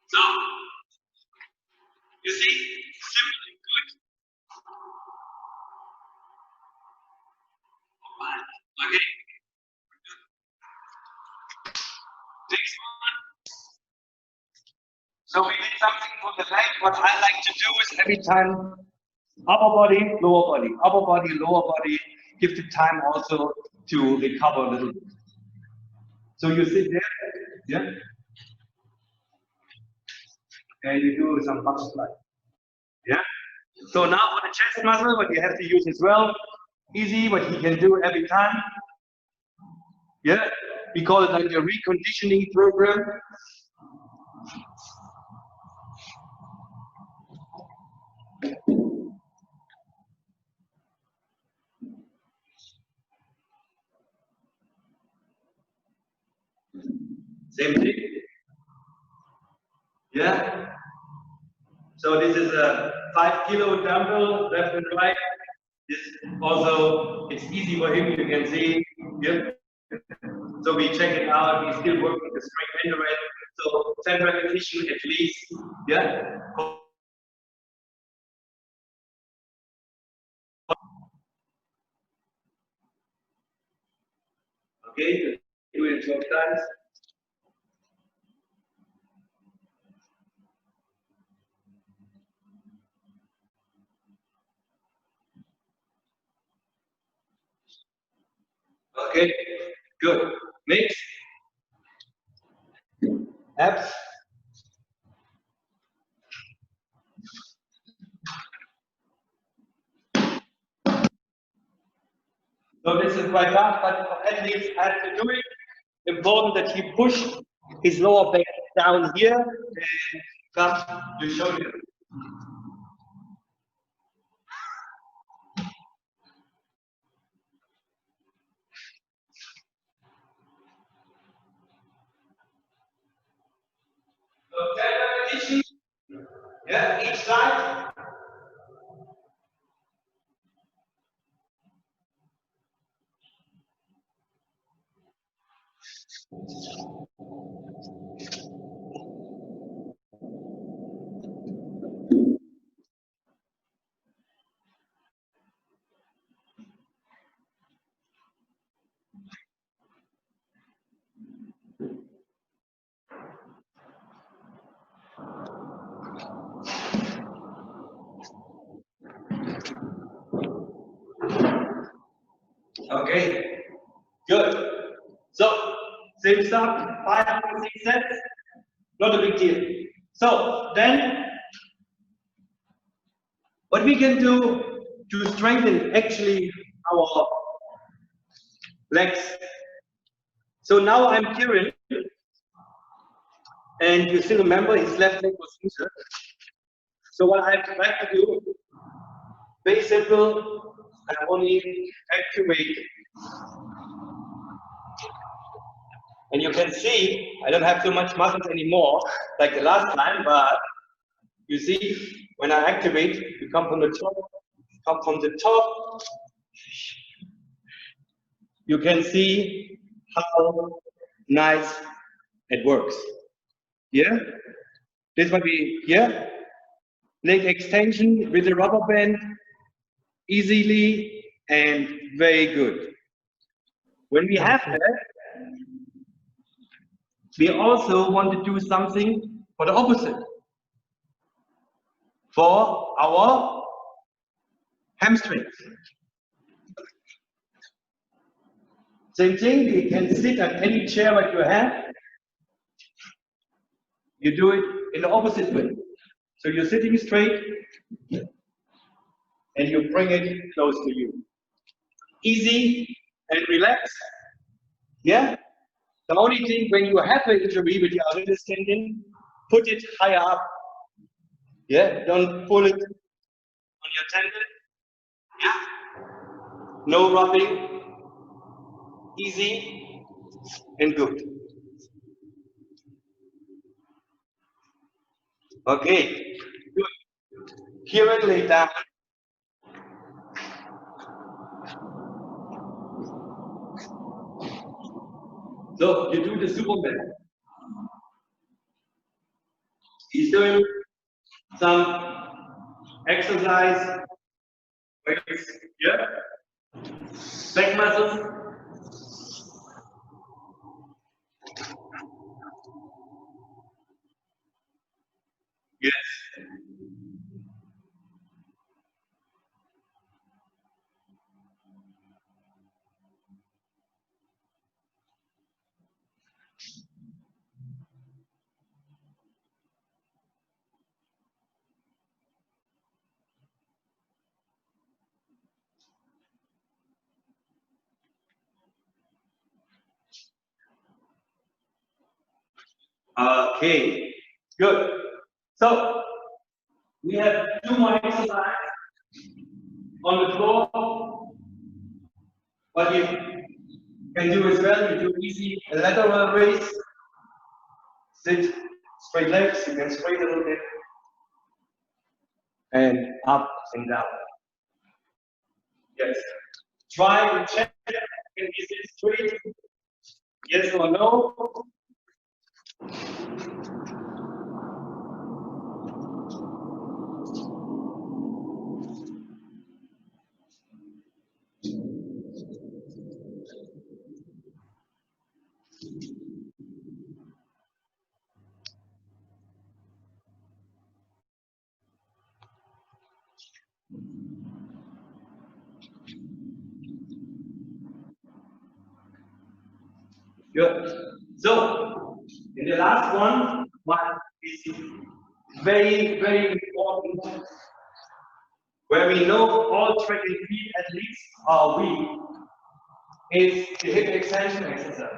So, you see, simple and good. Okay. Next one. So we did something for the leg. What I like to do is every time upper body, lower body, upper body, lower body. Give the time also to recover a little bit. So you sit there, yeah, and you do some butterfly, yeah. So now for the chest muscle, what you have to use as well, easy, what he can do every time, yeah. We call it like a reconditioning program. Same thing. Yeah. So this is a 5 kilo dumbbell, left and right. This also, it's easy for him, you can see. Yep. So we check it out, he's still working the strength and the rest. So 10 repetitions at least. Yeah. Okay, do it 12 times. Okay, good. Next. Abs. So this is quite tough, but at least I have to do it. Important that he push his lower back down here and come to shoulder. So 10 repetitions. Yeah, each side. Okay, good. So, same stuff, 5 or 6 sets, not a big deal. So, then, what we can do to strengthen actually our legs. So now I'm Kieran, and you still remember his left leg was injured. So what I like to do, very simple, I only activate. And you can see, I don't have too much muscles anymore, like the last time, but you see, when I activate, you come from the top, you can see how nice it works. Yeah? This might be, yeah? Leg extension with the rubber band, easily and very good. When we have that, we also want to do something for the opposite. For our hamstrings. Same thing, you can sit on any chair that you have. You do it in the opposite way. So you're sitting straight and you bring it close to you. Easy and relaxed. Yeah? The only thing when you have an injury with your Achilles tendon, put it higher up. Yeah? Don't pull it on your tendon. Yeah? No rubbing. Easy and good. Okay, good. Here and lay down. So you do the Superman. He's doing some exercise. Yeah. Back muscles. Yes. Okay, good. So we have two more exercises on the floor. What you can do as well, you do easy lateral raise. Sit, straight legs, you can straight a little bit. And up and down. Yes. Try and check, can you sit straight? Yes or no? Good. So, in the last one, what is very, very important, where we know all track and field athletes are weak, is the hip extension exercise.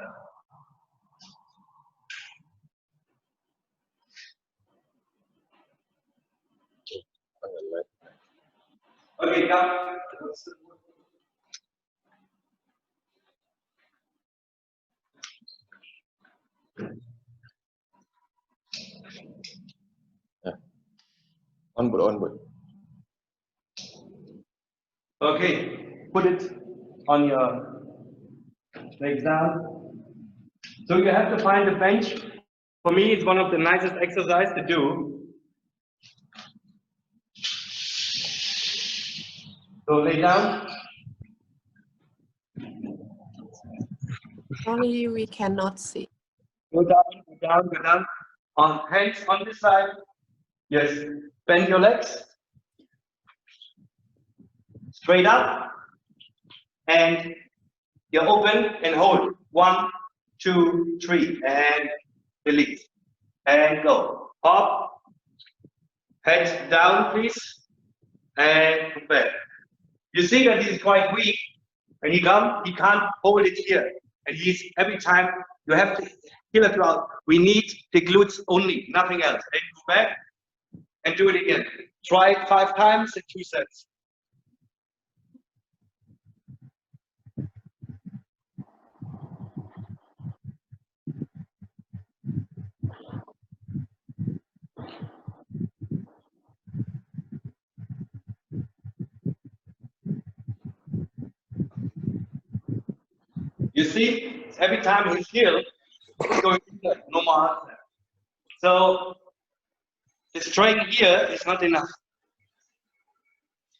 Okay, come. Onboard. Okay, put it on your legs down. So you have to find a bench. For me, it's one of the nicest exercises to do. So lay down. Only we cannot see. Go down, go down, go down. On hands on this side. Yes. Bend your legs. Straight up. And you're open and hold. 1, 2, 3. And release. And go. Up. Head down, please. And back. You see that he's quite weak. When he comes, he can't hold it here. And he's every time you have to heel it out. We need the glutes only, nothing else. And go back and do it again. Try it 5 times in 2 sets. You see, every time his heel is going to normal arm flap. So the strength here is not enough.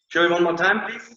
Show it one more time, please.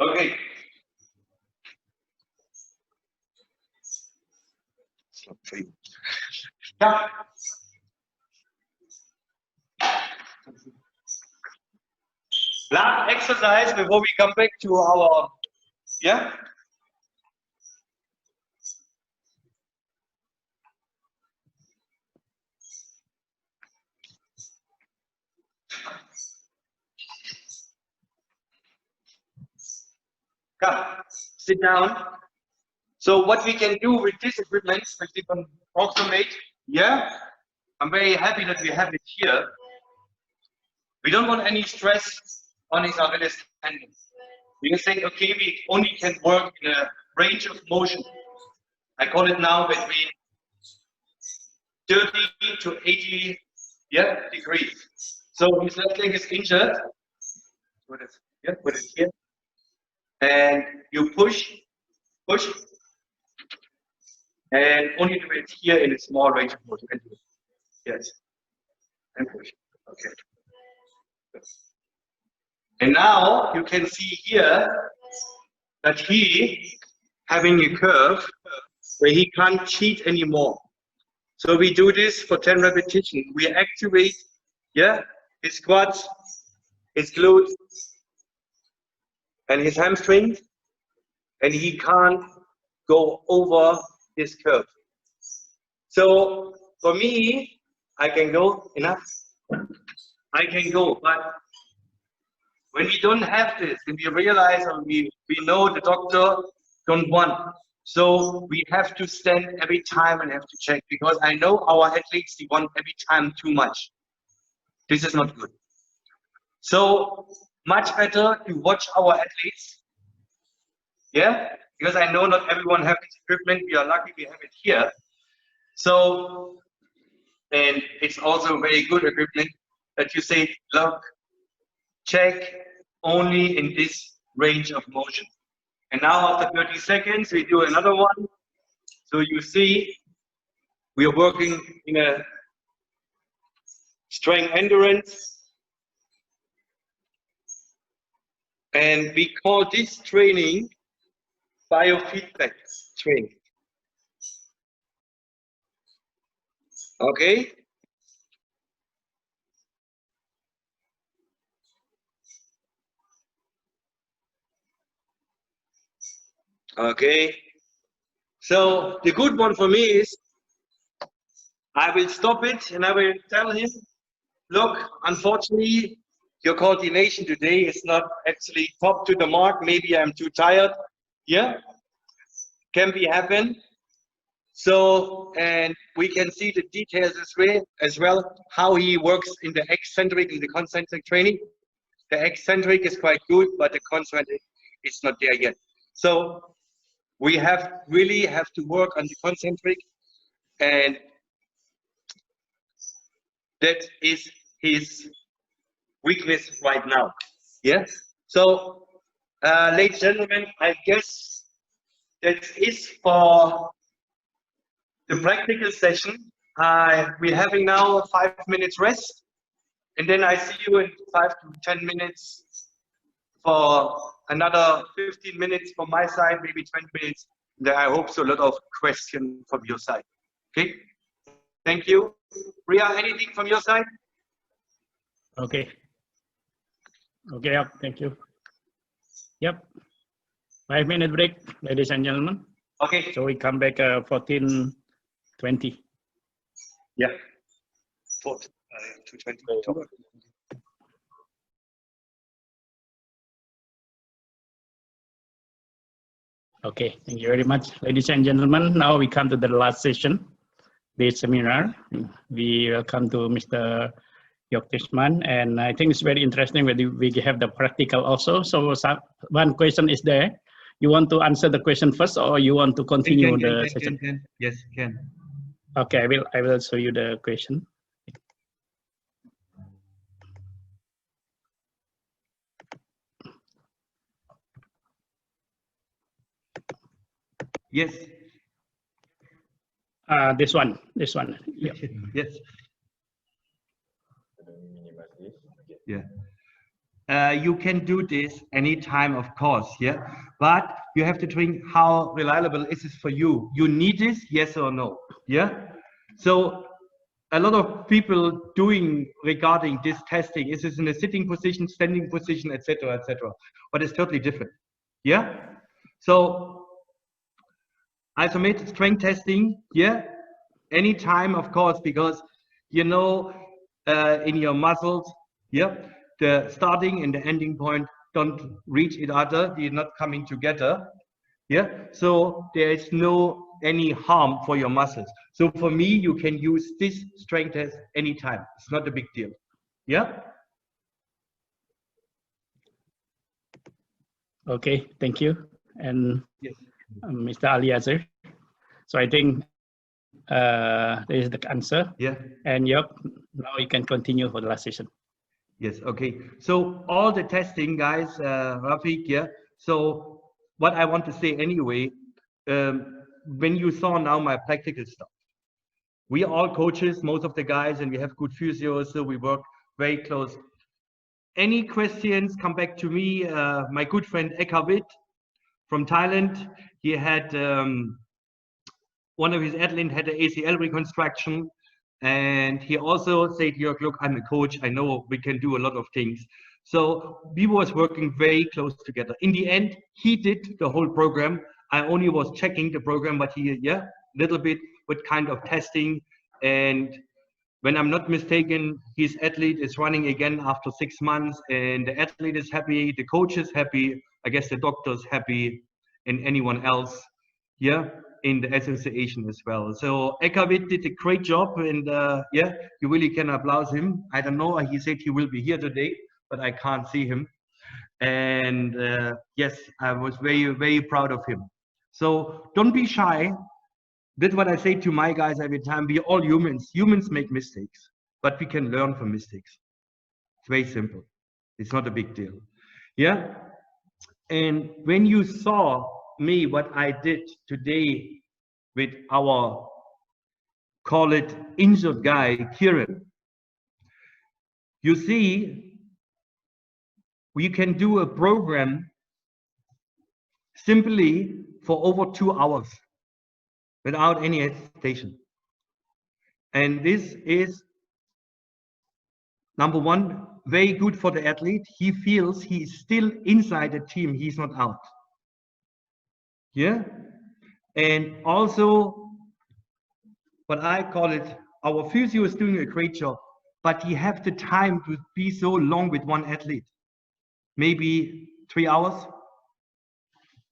Okay. Yeah. Last exercise before we come back to our, yeah? Come, sit down. So what we can do with this equipment, with the approximate, yeah? I'm very happy that we have it here. We don't want any stress on his Achilles tendon. We can say, okay, we only can work in a range of motion. I call it now between 30 to 80 degrees. So his left leg is injured. Put it here. And you push, and only do it here in a small range of motion. Yes. And push. Okay. And now you can see here that he having a curve where he can't cheat anymore. So we do this for 10 repetitions. We activate, his quads, his glutes, and his hamstrings, and he can't go over this curve. So for me, I can go enough. I can go, but when we don't have this, and we realize or we know the doctor don't want, so we have to stand every time and have to check, because I know our athletes, they want every time too much. This is not good. So much better to watch our athletes, because I know not everyone have this equipment. We are lucky we have it here. So, and it's also very good equipment that you say, look, check only in this range of motion. And now after 30 seconds, we do another one. So you see, we are working in a strength endurance. And we call this training biofeedback training. Okay? Okay. So the good one for me is I will stop it and I will tell him, look, unfortunately, your coordination today is not actually top to the mark. Maybe I'm too tired. Can be happen. So, and we can see the details as well, how he works in the eccentric and the concentric training. The eccentric is quite good, but the concentric is not there yet. So we really have to work on the concentric, and that is his weakness right now. So ladies and gentlemen, I guess that is for the practical session. We're having now a 5 minutes rest, and then I see you in 5 to 10 minutes for another 15 minutes from my side, maybe 20 minutes. Then I hope so a lot of questions from your side. Okay, thank you. Ria, anything from your side? Okay. Okay, yep, thank you. Yep. 5-minute break, ladies and gentlemen. Okay. So we come back 14:20. Yeah. Thought 220. Okay, thank you very much, ladies and gentlemen. Now we come to the last session, this seminar. We welcome to Mr. Yoktishman, and I think it's very interesting when we have the practical also. So one question is there. You want to answer the question first, or you want to continue the session? Yes, can. Okay, I will show you the question. Yes. This one. Yeah. Yes. Yeah. You can do this anytime, of course, yeah. But you have to think how reliable is this for you. You need this, yes or no, yeah. So a lot of people doing regarding this testing is this in a sitting position, standing position, etc., etc. But it's totally different, yeah. So isometric strength testing, yeah, anytime, of course, because you know in your muscles, yeah, the starting and the ending point don't reach each other, they're not coming together, yeah. So there is no any harm for your muscles. So for me, you can use this strength test anytime. It's not a big deal, yeah. Okay, thank you. And Yes. Mr. Aliazar. So I think there is the answer. Yeah. And Yok, now you can continue for the last session. Yes, okay. So all the testing, guys, Rafik, yeah. So what I want to say anyway, when you saw now my practical stuff, we are all coaches, most of the guys, and we have good physios, so we work very close. Any questions, come back to me. My good friend Ekavit from Thailand, he had one of his athletes had an ACL reconstruction, and he also said, "Jörg, look, I'm a coach. I know we can do a lot of things." So we was working very close together. In the end, he did the whole program. I only was checking the program, but he, yeah, little bit with kind of testing. And when I'm not mistaken, his athlete is running again after 6 months, and the athlete is happy, the coach is happy, I guess the doctor's happy, and anyone else, yeah, in the association as well. So Ekavit did a great job, and yeah, you really can applaud him. I don't know, he said he will be here today, but I can't see him. And yes, I was very, very proud of him. So don't be shy. That's what I say to my guys every time. We are all humans. Humans make mistakes, but we can learn from mistakes. It's very simple. It's not a big deal. Yeah. And when you saw me, what I did today with our, call it injured guy, Kieran, you see, we can do a program simply for over 2 hours without any hesitation. And this is, number one, very good for the athlete. He feels he is still inside the team. He's not out. Yeah. And also, what I call it, our physio is doing a great job, but he have the time to be so long with one athlete. Maybe 3 hours.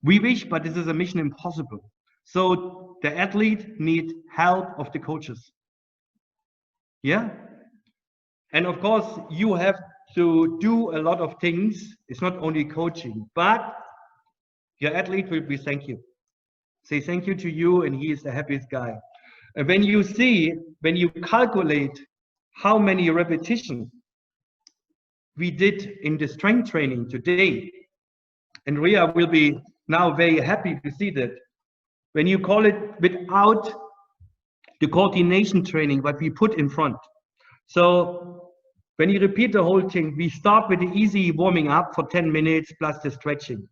We wish, but this is a mission impossible. So the athlete need help of the coaches. Yeah. And of course, you have to do a lot of things. It's not only coaching, but your athlete will be thank you. Say thank you to you, and he is the happiest guy. And when you see, when you calculate how many repetitions we did in the strength training today, and Ria will be now very happy to see that. When you call it without the coordination training, what we put in front. So when you repeat the whole thing, we start with the easy warming up for 10 minutes plus the stretching.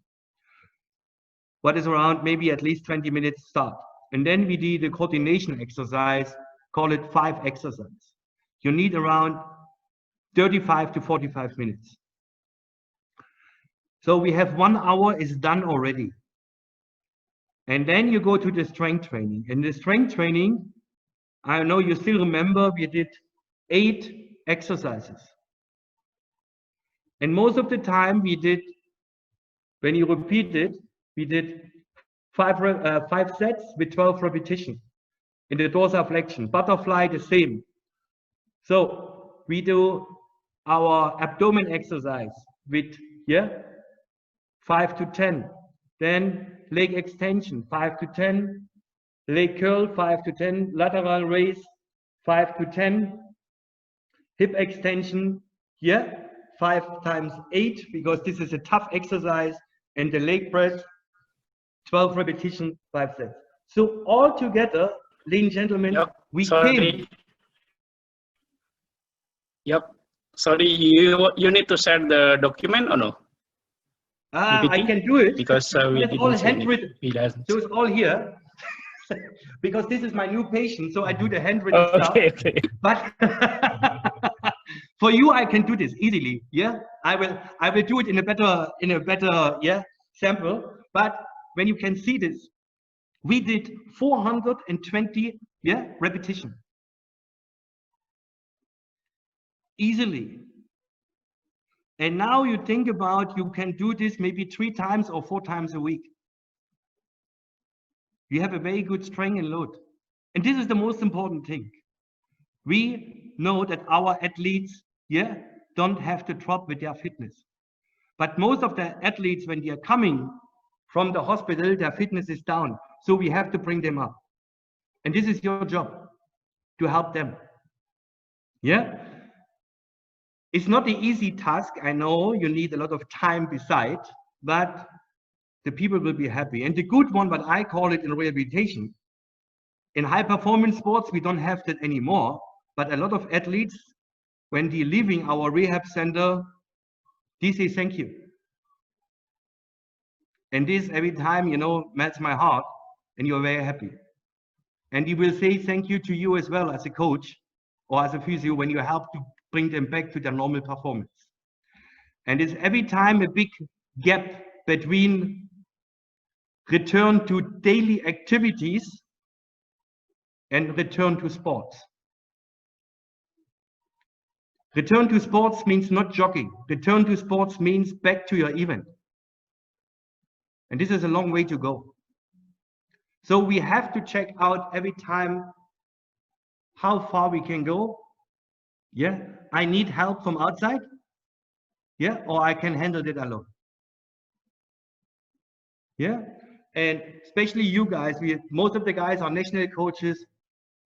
What is around maybe at least 20 minutes start. And then we do the coordination exercise, call it 5 exercises. You need around 35 to 45 minutes. So we have 1 hour is done already. And then you go to the strength training. In the strength training, I know you still remember we did 8 exercises. And most of the time we did, when you repeat it, we did 5 sets with 12 repetitions. In the dorsiflexion, butterfly, the same. So we do our abdomen exercise with 5 to 10. Then leg extension, 5 to 10. Leg curl, 5 to 10. Lateral raise, 5 to 10. Hip extension, 5 times 8, because this is a tough exercise. And the leg press, 12 repetitions, 5 sets. So all together, ladies and gentlemen, we came. Sorry, you need to share the document or no? I can do it because it's all handwritten. So it's all here. Because this is my new patient, so I do the handwritten stuff. Okay. But for you, I can do this easily. I will do it in a better sample. But when you can see this, we did 420 repetition easily. And now you think about, you can do this maybe 3 times or 4 times a week. You have a very good strength and load. And this is the most important thing. We know that our athletes don't have to drop with their fitness. But most of the athletes, when they are coming from the hospital, their fitness is down. So we have to bring them up. And this is your job, to help them. It's not an easy task. I know you need a lot of time beside, but the people will be happy. And the good one, what I call it in rehabilitation, in high performance sports, we don't have that anymore. But a lot of athletes, when they're leaving our rehab center, they say thank you. And this every time, melts my heart, and you're very happy. And he will say thank you to you as well as a coach or as a physio when you help to bring them back to their normal performance. And it's every time a big gap between return to daily activities and return to sports. Return to sports means not jogging. Return to sports means back to your event. And this is a long way to go. So we have to check out every time how far we can go. I need help from outside. Or I can handle it alone. And especially you guys, most of the guys are national coaches.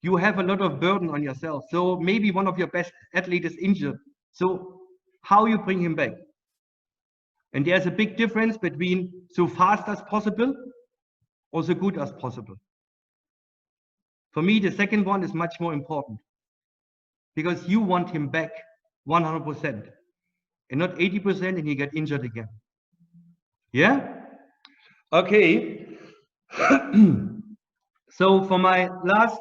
You have a lot of burden on yourself. So maybe one of your best athletes is injured. So how you bring him back? And there's a big difference between so fast as possible or so good as possible. For me, the second one is much more important, because you want him back 100% and not 80% and he get injured again. Okay. So for my last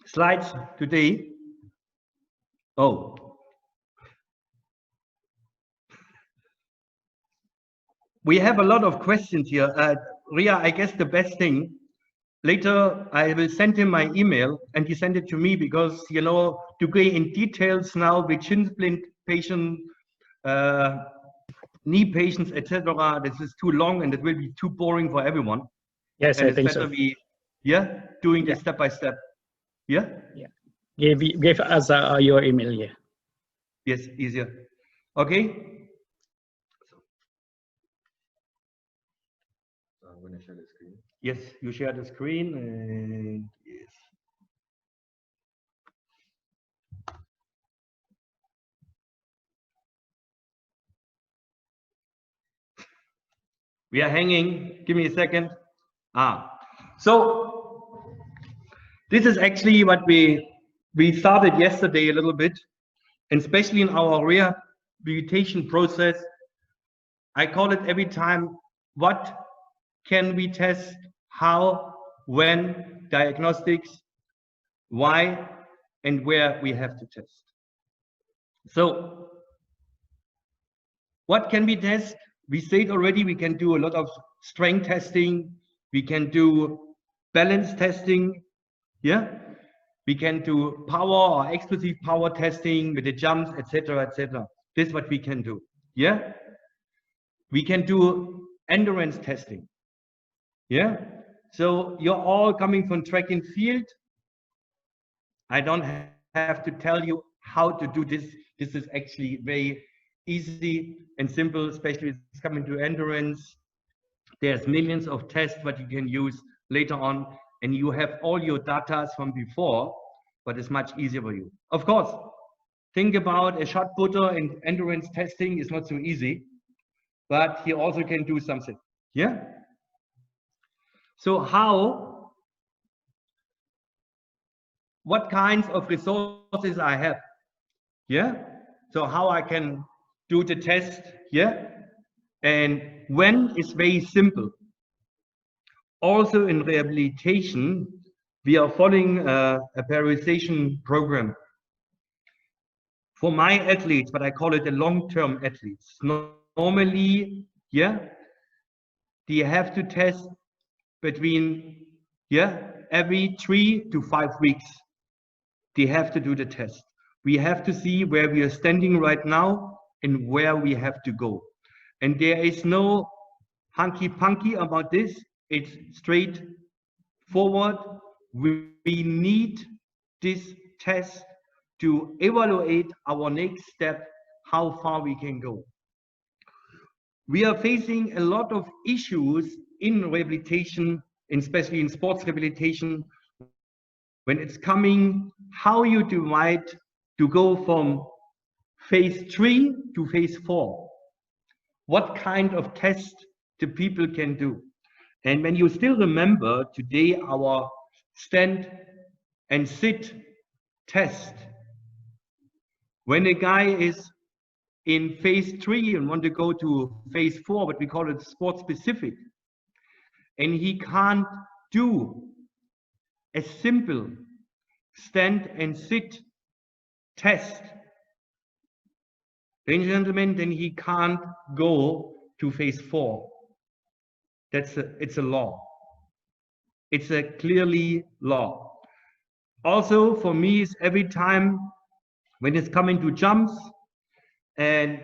slides today, we have a lot of questions here. Ria, I guess the best thing, later I will send him my email and he sent it to me, because, to go in details now with shin splint patient, knee patients, etc., this is too long and it will be too boring for everyone. Yes, and I think so. We, doing this step by step. Give us your email. Yes, easier. Okay. I'm going to share the screen. Yes, you share the screen, and yes. We are hanging. Give me a second. So this is actually what we started yesterday a little bit, and especially in our rehabilitation process. I call it every time, what can we test, how, when, diagnostics, why, and where we have to test. So what can we test? We said already we can do a lot of strength testing. We can do balance testing. Yeah, we can do power or explosive power testing with the jumps, etc., etc. This is what we can do. Yeah, we can do endurance testing. Yeah, so you're all coming from track and field. I don't have to tell you how to do this. This is actually very easy and simple, especially it's coming to endurance. There's millions of tests that you can use later on, and you have all your data from before, but it's much easier for you. Of course, think about a shot putter, and endurance testing is not so easy, but he also can do something. Yeah. So what kinds of resources I have? Yeah. So how I can do the test? Yeah. And when is very simple. Also in rehabilitation, we are following a periodization program. For my athletes, but I call it the long-term athletes. Normally, yeah, they have to test between, yeah, every 3 to 5 weeks. They have to do the test. We have to see where we are standing right now and where we have to go. And there is no hunky-punky about this. It's straightforward. We need this test to evaluate our next step, how far we can go. We are facing a lot of issues in rehabilitation, especially in sports rehabilitation, when it's coming, how you divide to go from phase 3 to phase 4. What kind of test the people can do. And when you still remember today our stand and sit test, when a guy is in phase 3 and want to go to phase 4, what we call it sport specific, and he can't do a simple stand and sit test, ladies and gentlemen, then he can't go to phase 4. It's a law. It's a clearly law. Also for me, is every time when it's coming to jumps, and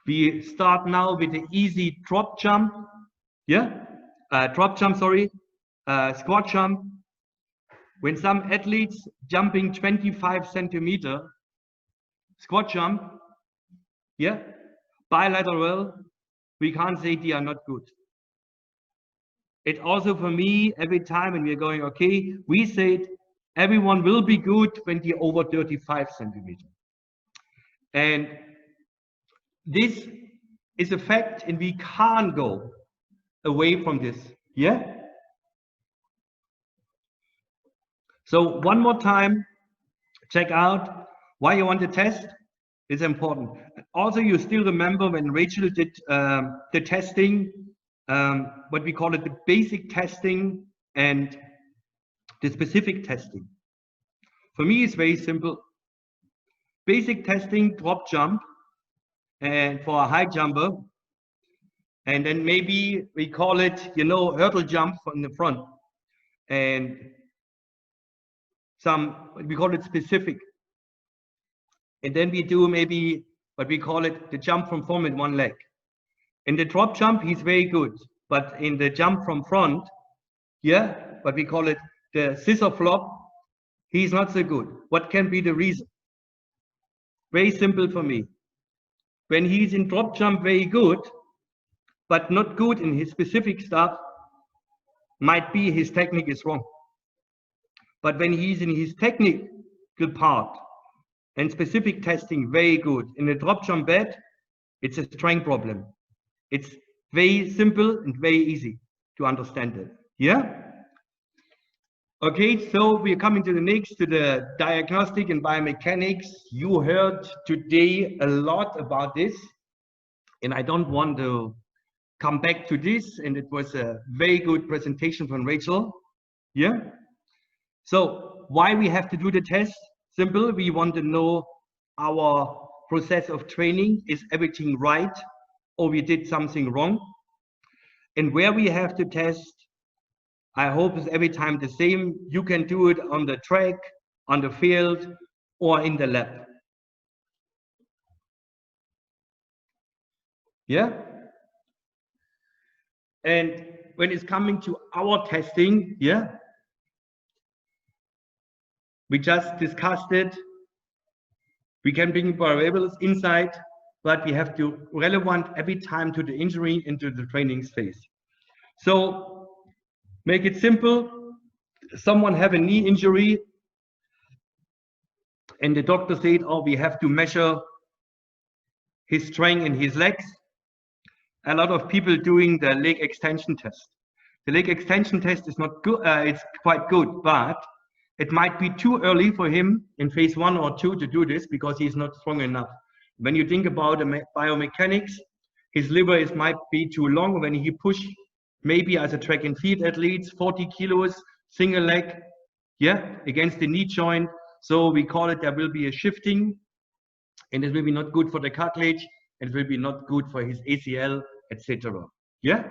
we start now with the easy drop jump, yeah, squat jump. When some athletes jumping 25 centimeter, squat jump, yeah, bilateral, we can't say they are not good. It also for me, every time when we're going, okay, we said everyone will be good when they're over 35 centimeter. And this is a fact, and we can't go away from this. Yeah. So one more time, check out why you want to test. It's important. Also, you still remember when Rachel did the testing, what we call it the basic testing and the specific testing. For me, it's very simple. Basic testing, drop jump, and for a high jumper, and then maybe we call it, you know, hurdle jump from the front, and we call it specific. And then we do maybe what we call it the jump from front with one leg. In the drop jump, he's very good, but in the jump from front, yeah, what we call it the scissor flop, he's not so good. What can be the reason? Very simple for me. When he's in drop jump very good, but not good in his specific stuff, might be his technique is wrong. But when he's in his technical part and specific testing very good, in the drop jump bed, it's a strength problem. It's very simple and very easy to understand it. Yeah? Okay, so we're coming to the diagnostic and biomechanics. You heard today a lot about this, and I don't want to come back to this, and it was a very good presentation from Rachel. Yeah. So why we have to do the test? Simple, we want to know our process of training, is everything right, or we did something wrong? And where we have to test, I hope it's every time the same. You can do it on the track, on the field, or in the lab. Yeah? And when it's coming to our testing, yeah, we just discussed it. We can bring variables inside, but we have to relevant every time to the injury into the training phase. So make it simple. Someone have a knee injury and the doctor said, oh, we have to measure his strength in his legs. A lot of people doing the leg extension test. The leg extension test is not good, it's quite good, but it might be too early for him in phase 1 or 2 to do this because he's not strong enough. When you think about the biomechanics, his liver might be too long when he push, maybe as a track and field athletes, 40 kilos, single leg, yeah, against the knee joint. So we call it, there will be a shifting, and it will be not good for the cartilage, and it will be not good for his ACL, etc. Yeah?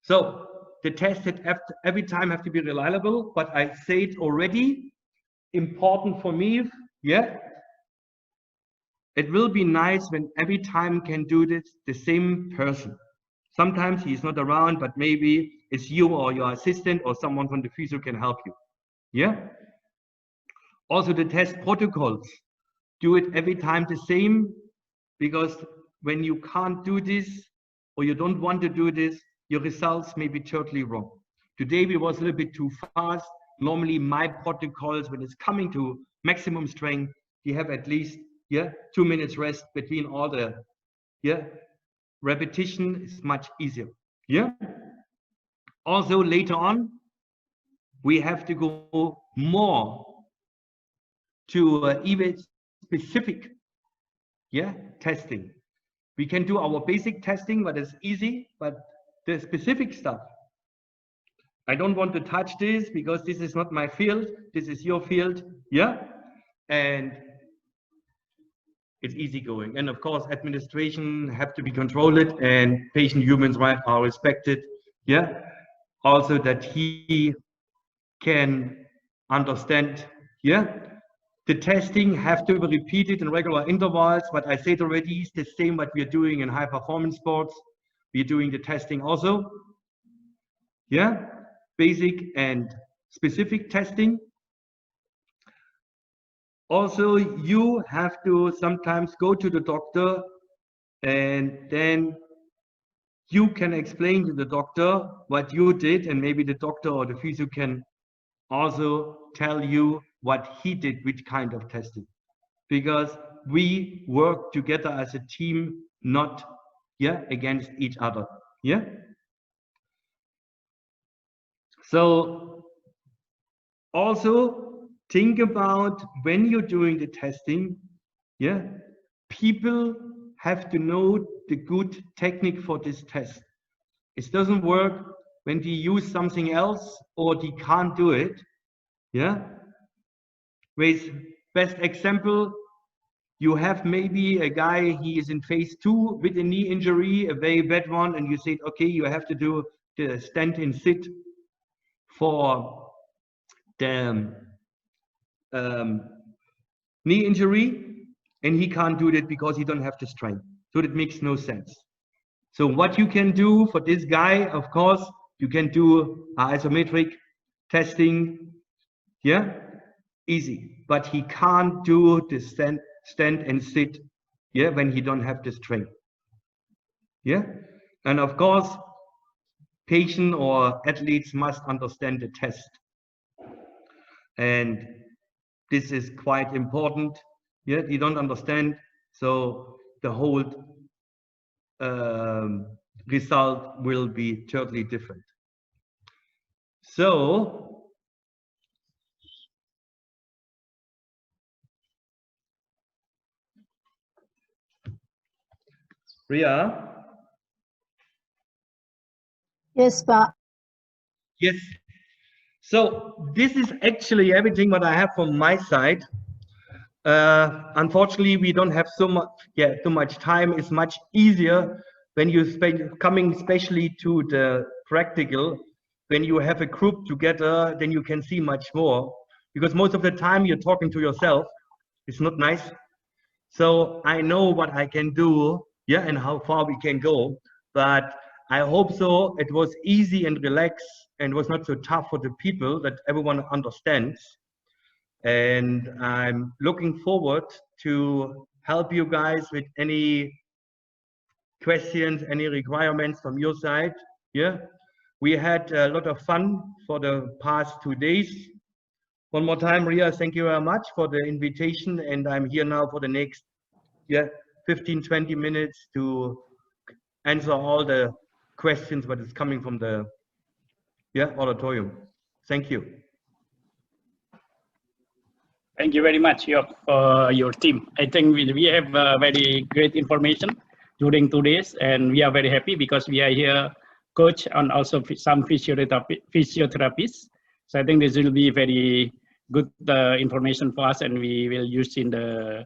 So the test every time have to be reliable, but I said already, important for me, yeah? It will be nice when every time can do this the same person. Sometimes he's not around, but maybe it's you or your assistant or someone from the physio can help you. Yeah? Also the test protocols. Do it every time the same, because when you can't do this or you don't want to do this, your results may be totally wrong. Today we was a little bit too fast. Normally my protocols, when it's coming to maximum strength, you have at least 2 minutes rest between all the repetition is much easier. Yeah. Also later on, we have to go more to even specific testing. We can do our basic testing, but it's easy, but the specific stuff, I don't want to touch this because this is not my field. This is your field. Yeah. And it's easy going. And of course, administration have to be controlled and patient human rights are respected. Yeah. Also that he can understand. Yeah. The testing have to be repeated in regular intervals, but I said already, it's the same what we are doing in high performance sports. We're doing the testing also. Yeah. Basic and specific testing. Also, you have to sometimes go to the doctor and then you can explain to the doctor what you did, and maybe the doctor or the physio can also tell you what he did, which kind of testing. Because we work together as a team, not against each other. Yeah. So also think about when you're doing the testing, people have to know the good technique for this test. It doesn't work when we use something else or we can't do it. Yeah. With best example, you have maybe a guy, he is in phase 2 with a knee injury, a very bad one, and you said, okay, you have to do the stand and sit for the knee injury, and he can't do that because he don't have the strength. So that makes no sense. So what you can do for this guy, of course, you can do isometric testing, easy, but he can't do the stand and sit, when he don't have the strength. And of course, patient or athletes must understand the test. And this is quite important. You don't understand, so the whole result will be totally different. So Ria? Yes, Pa. Yes. So this is actually everything what I have from my side. Unfortunately, we don't have so much time. It's much easier when you coming especially to the practical. when you have a group together, then you can see much more, because most of the time you're talking to yourself. It's not nice. So I know what I can do, yeah, and how far we can go. But I hope so it was easy and relaxed and was not so tough for the people, that everyone understands. And I'm looking forward to help you guys with any questions, any requirements from your side. Yeah, we had a lot of fun for the past 2 days. One more time, Ria, thank you very much for the invitation, and I'm here now for the next 15-20 minutes to answer all the questions what is coming from the auditorium. Thank you. Thank you very much, Yok, for your team. I think we have very great information during 2 days, and we are very happy because we are here coach and also some physiotherapists. So I think this will be very good information for us, and we will use in the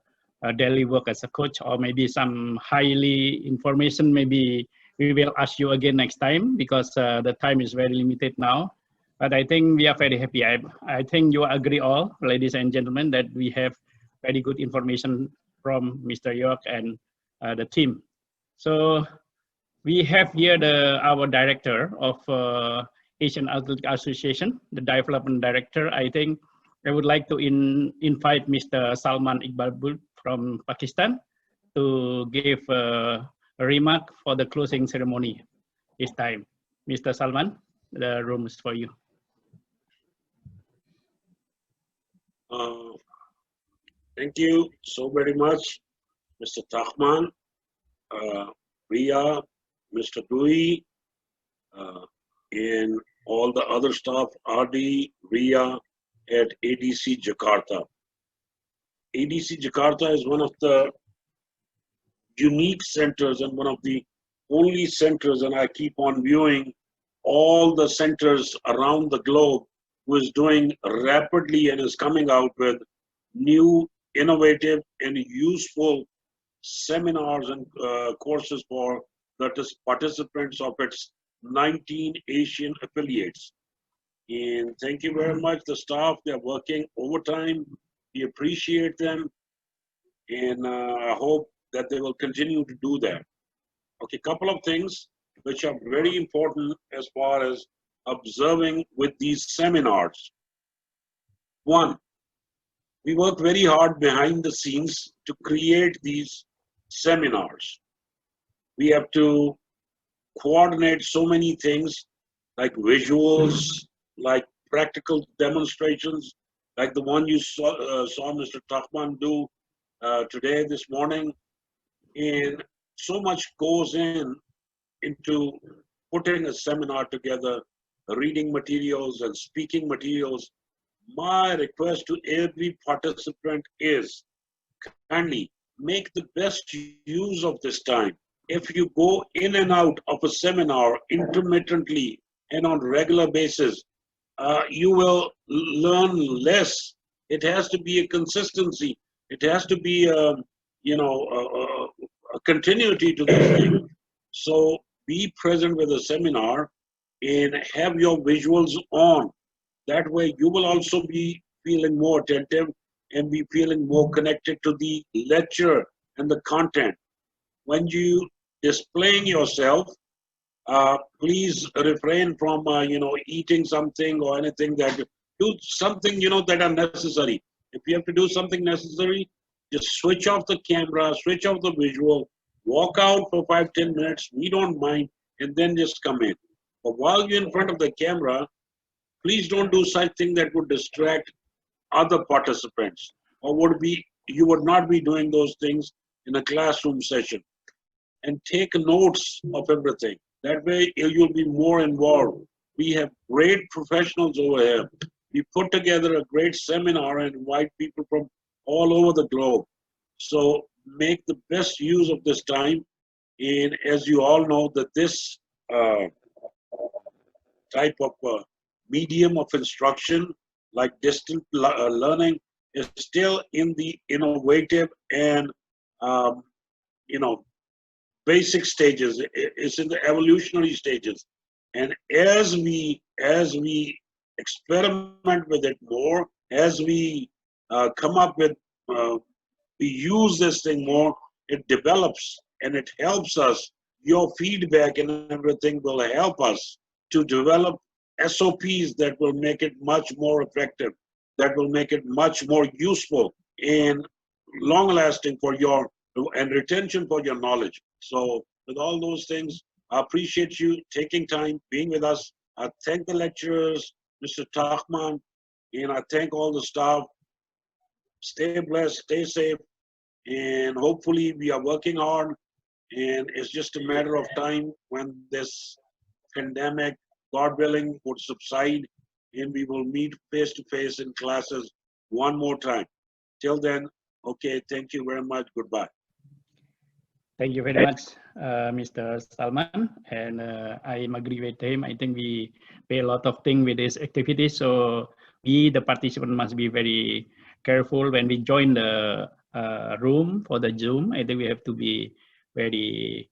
daily work as a coach, or maybe some highly information. Maybe we will ask you again next time, because the time is very limited now. But I think we are very happy. I think you agree all, ladies and gentlemen, that we have very good information from Mr. York and the team. So we have here our director of Asian Athletic Association, the development director. I think I would like to invite Mr. Salman Iqbal from Pakistan to give a remark for the closing ceremony this time. Mr. Salman, the room is for you. Thank you so very much, Mr. Tahman, Ria, Mr. Dewey, and all the other staff, RD, Ria, at ADC Jakarta. ADC Jakarta is one of the unique centers and one of the only centers, and I keep on viewing all the centers around the globe who is doing rapidly and is coming out with new, innovative, and useful seminars and courses for the participants of its 19 Asian affiliates. And thank you very much, the staff. They're working overtime. We appreciate them, and I hope that they will continue to do that. Okay, couple of things which are very important as far as observing with these seminars. One, we work very hard behind the scenes to create these seminars. We have to coordinate so many things, like visuals, like practical demonstrations, like the one you saw Mr. Tahman do today, this morning. And so much goes into putting a seminar together, reading materials and speaking materials. My request to every participant is, kindly make the best use of this time. If you go in and out of a seminar intermittently and on regular basis, you will learn less. It has to be a consistency. It has to be a continuity to this thing. So be present with the seminar and have your visuals on. That way you will also be feeling more attentive and be feeling more connected to the lecture and the content. When you displaying yourself, please refrain from eating something or anything. That do something that are necessary. If you have to do something necessary, just switch off the camera, switch off the visual, walk out for 5-10 minutes. We don't mind, and then just come in. But while you're in front of the camera, please don't do such thing that would distract other participants, or you would not be doing those things in a classroom session. And take notes of everything. That way you'll be more involved. We have great professionals over here. We put together a great seminar and invite people from all over the globe. So make the best use of this time. And as you all know, that this type of medium of instruction, like distant learning, is still in the innovative and basic stages. It's in the evolutionary stages. And as we experiment with it more, as we come up with, we use this thing more, it develops and it helps us. Your feedback and everything will help us to develop SOPs that will make it much more effective, that will make it much more useful and long lasting for your and retention for your knowledge. So with all those things, I appreciate you taking time, being with us. I thank the lecturers, Mr. Tachman, and I thank all the staff. Stay blessed, stay safe, and hopefully we are working hard, and it's just a matter of time when this pandemic, God willing, would subside and we will meet face to face in classes one more time. Till then, okay, thank you very much. Goodbye. Thank you very much, Mr. Salman, and I agree with him. I think we pay a lot of things with this activity, so we, the participant, must be very careful when we join the room for the Zoom. I think we have to be very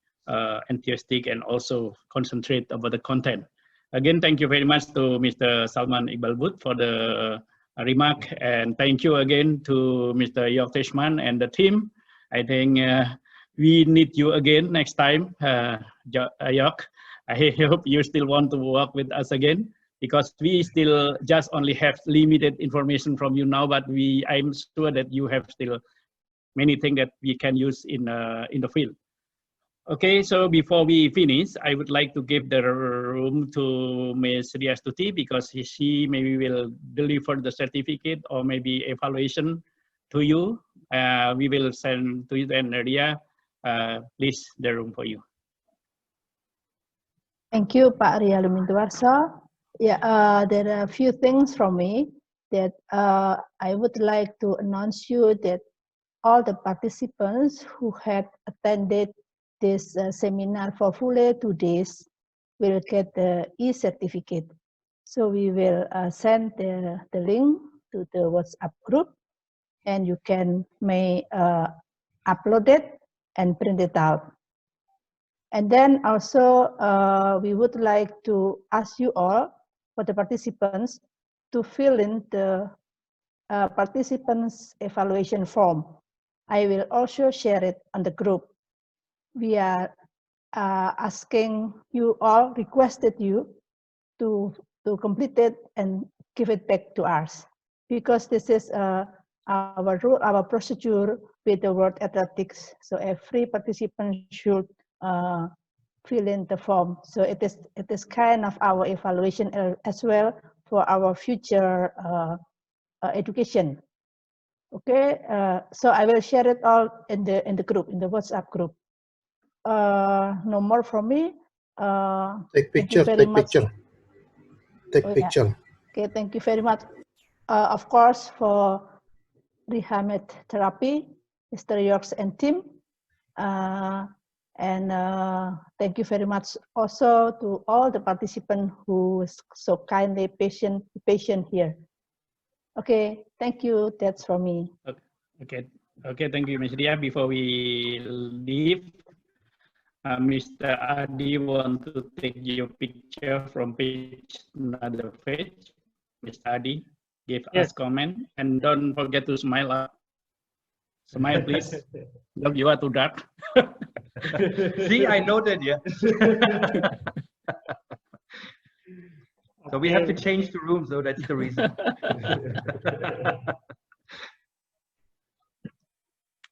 enthusiastic and also concentrate about the content. Again, thank you very much to Mr. Salman Iqbal Butt for the remark, and thank you again to Mr. York Tishman and the team. I think we need you again next time, York. I hope you still want to work with us again, because we still just only have limited information from you now, but I'm sure that you have still many things that we can use in the field. Okay, so before we finish, I would like to give the room to Ms. Riastuti, because she maybe will deliver the certificate or maybe evaluation to you. We will send to you, and Ria, please, the room for you. Thank you, Pak Ria Lumintuarso. Yeah, there are a few things from me that I would like to announce you that all the participants who had attended this seminar for fully 2 days will get the e-certificate. So we will send the link to the WhatsApp group, and you may upload it and print it out. And then also we would like to ask you all, for the participants, to fill in the participants evaluation form. I will also share it on the group. We are asking you all, requested you to complete it and give it back to us, because this is our rule, our procedure with the World Athletics. So every participant should fill in the form. So it is kind of our evaluation as well for our future education. Okay, so I will share it all in the group, in the WhatsApp group. No more from me. Take picture, take picture. Take picture. Okay, thank you very much. Of course, for rehab therapy, Mr. Yorks and team. And thank you very much also to all the participants who is so kindly patient here. Okay, thank you. That's for me. Okay, thank you, Ms. Ria. Before we leave, Mr. Adi want to take your picture from another page. Mr. Adi, give us comment, and don't forget to smile. Smile, please. Look, you are too dark. See, I noted, yeah. So we have to change the room, so that's the reason.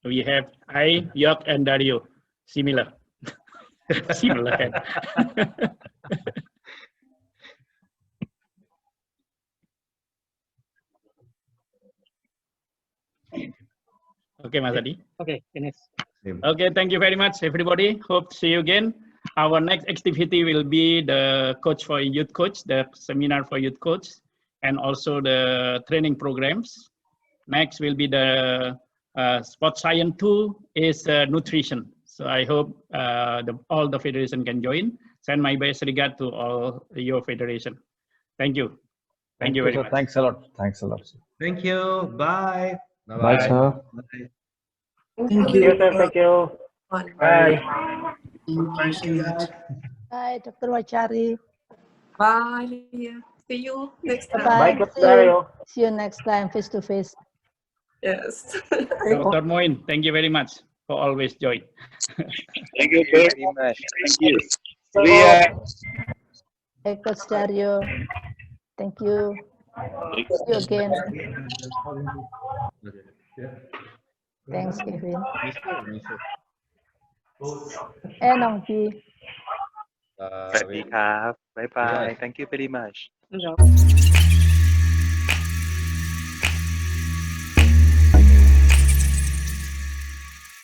We have I, York, and Dario. Similar. Similar head. Okay, Mas Adi. Okay, finish. Okay, thank you very much, everybody. Hope to see you again. Our next activity will be the coach for youth coach, the seminar for youth coach, and also the training programs. Next will be the sport science 2 is nutrition. So I hope all the federation can join. Send my best regard to all your federation. Thank you. Thank you very much. Thanks a lot. Thanks a lot. Thank you. Bye. Bye, sir. Bye. Thank you, sir. Thank you. Bye. Bye, Dr. Wachari. Bye, Leah. See you next time. Bye. Bye, Coach Dario. See you next time face to face. Yes. Dr. Moin, thank you very much for always join. Thank you, Very sir. much. Thank you. Leah. Hey, Coach Dario. Thank you. See you again. Thanks, Kevin. And Nong Pi. สวัสดีครับ บ๊ายบาย Thank you very much. No.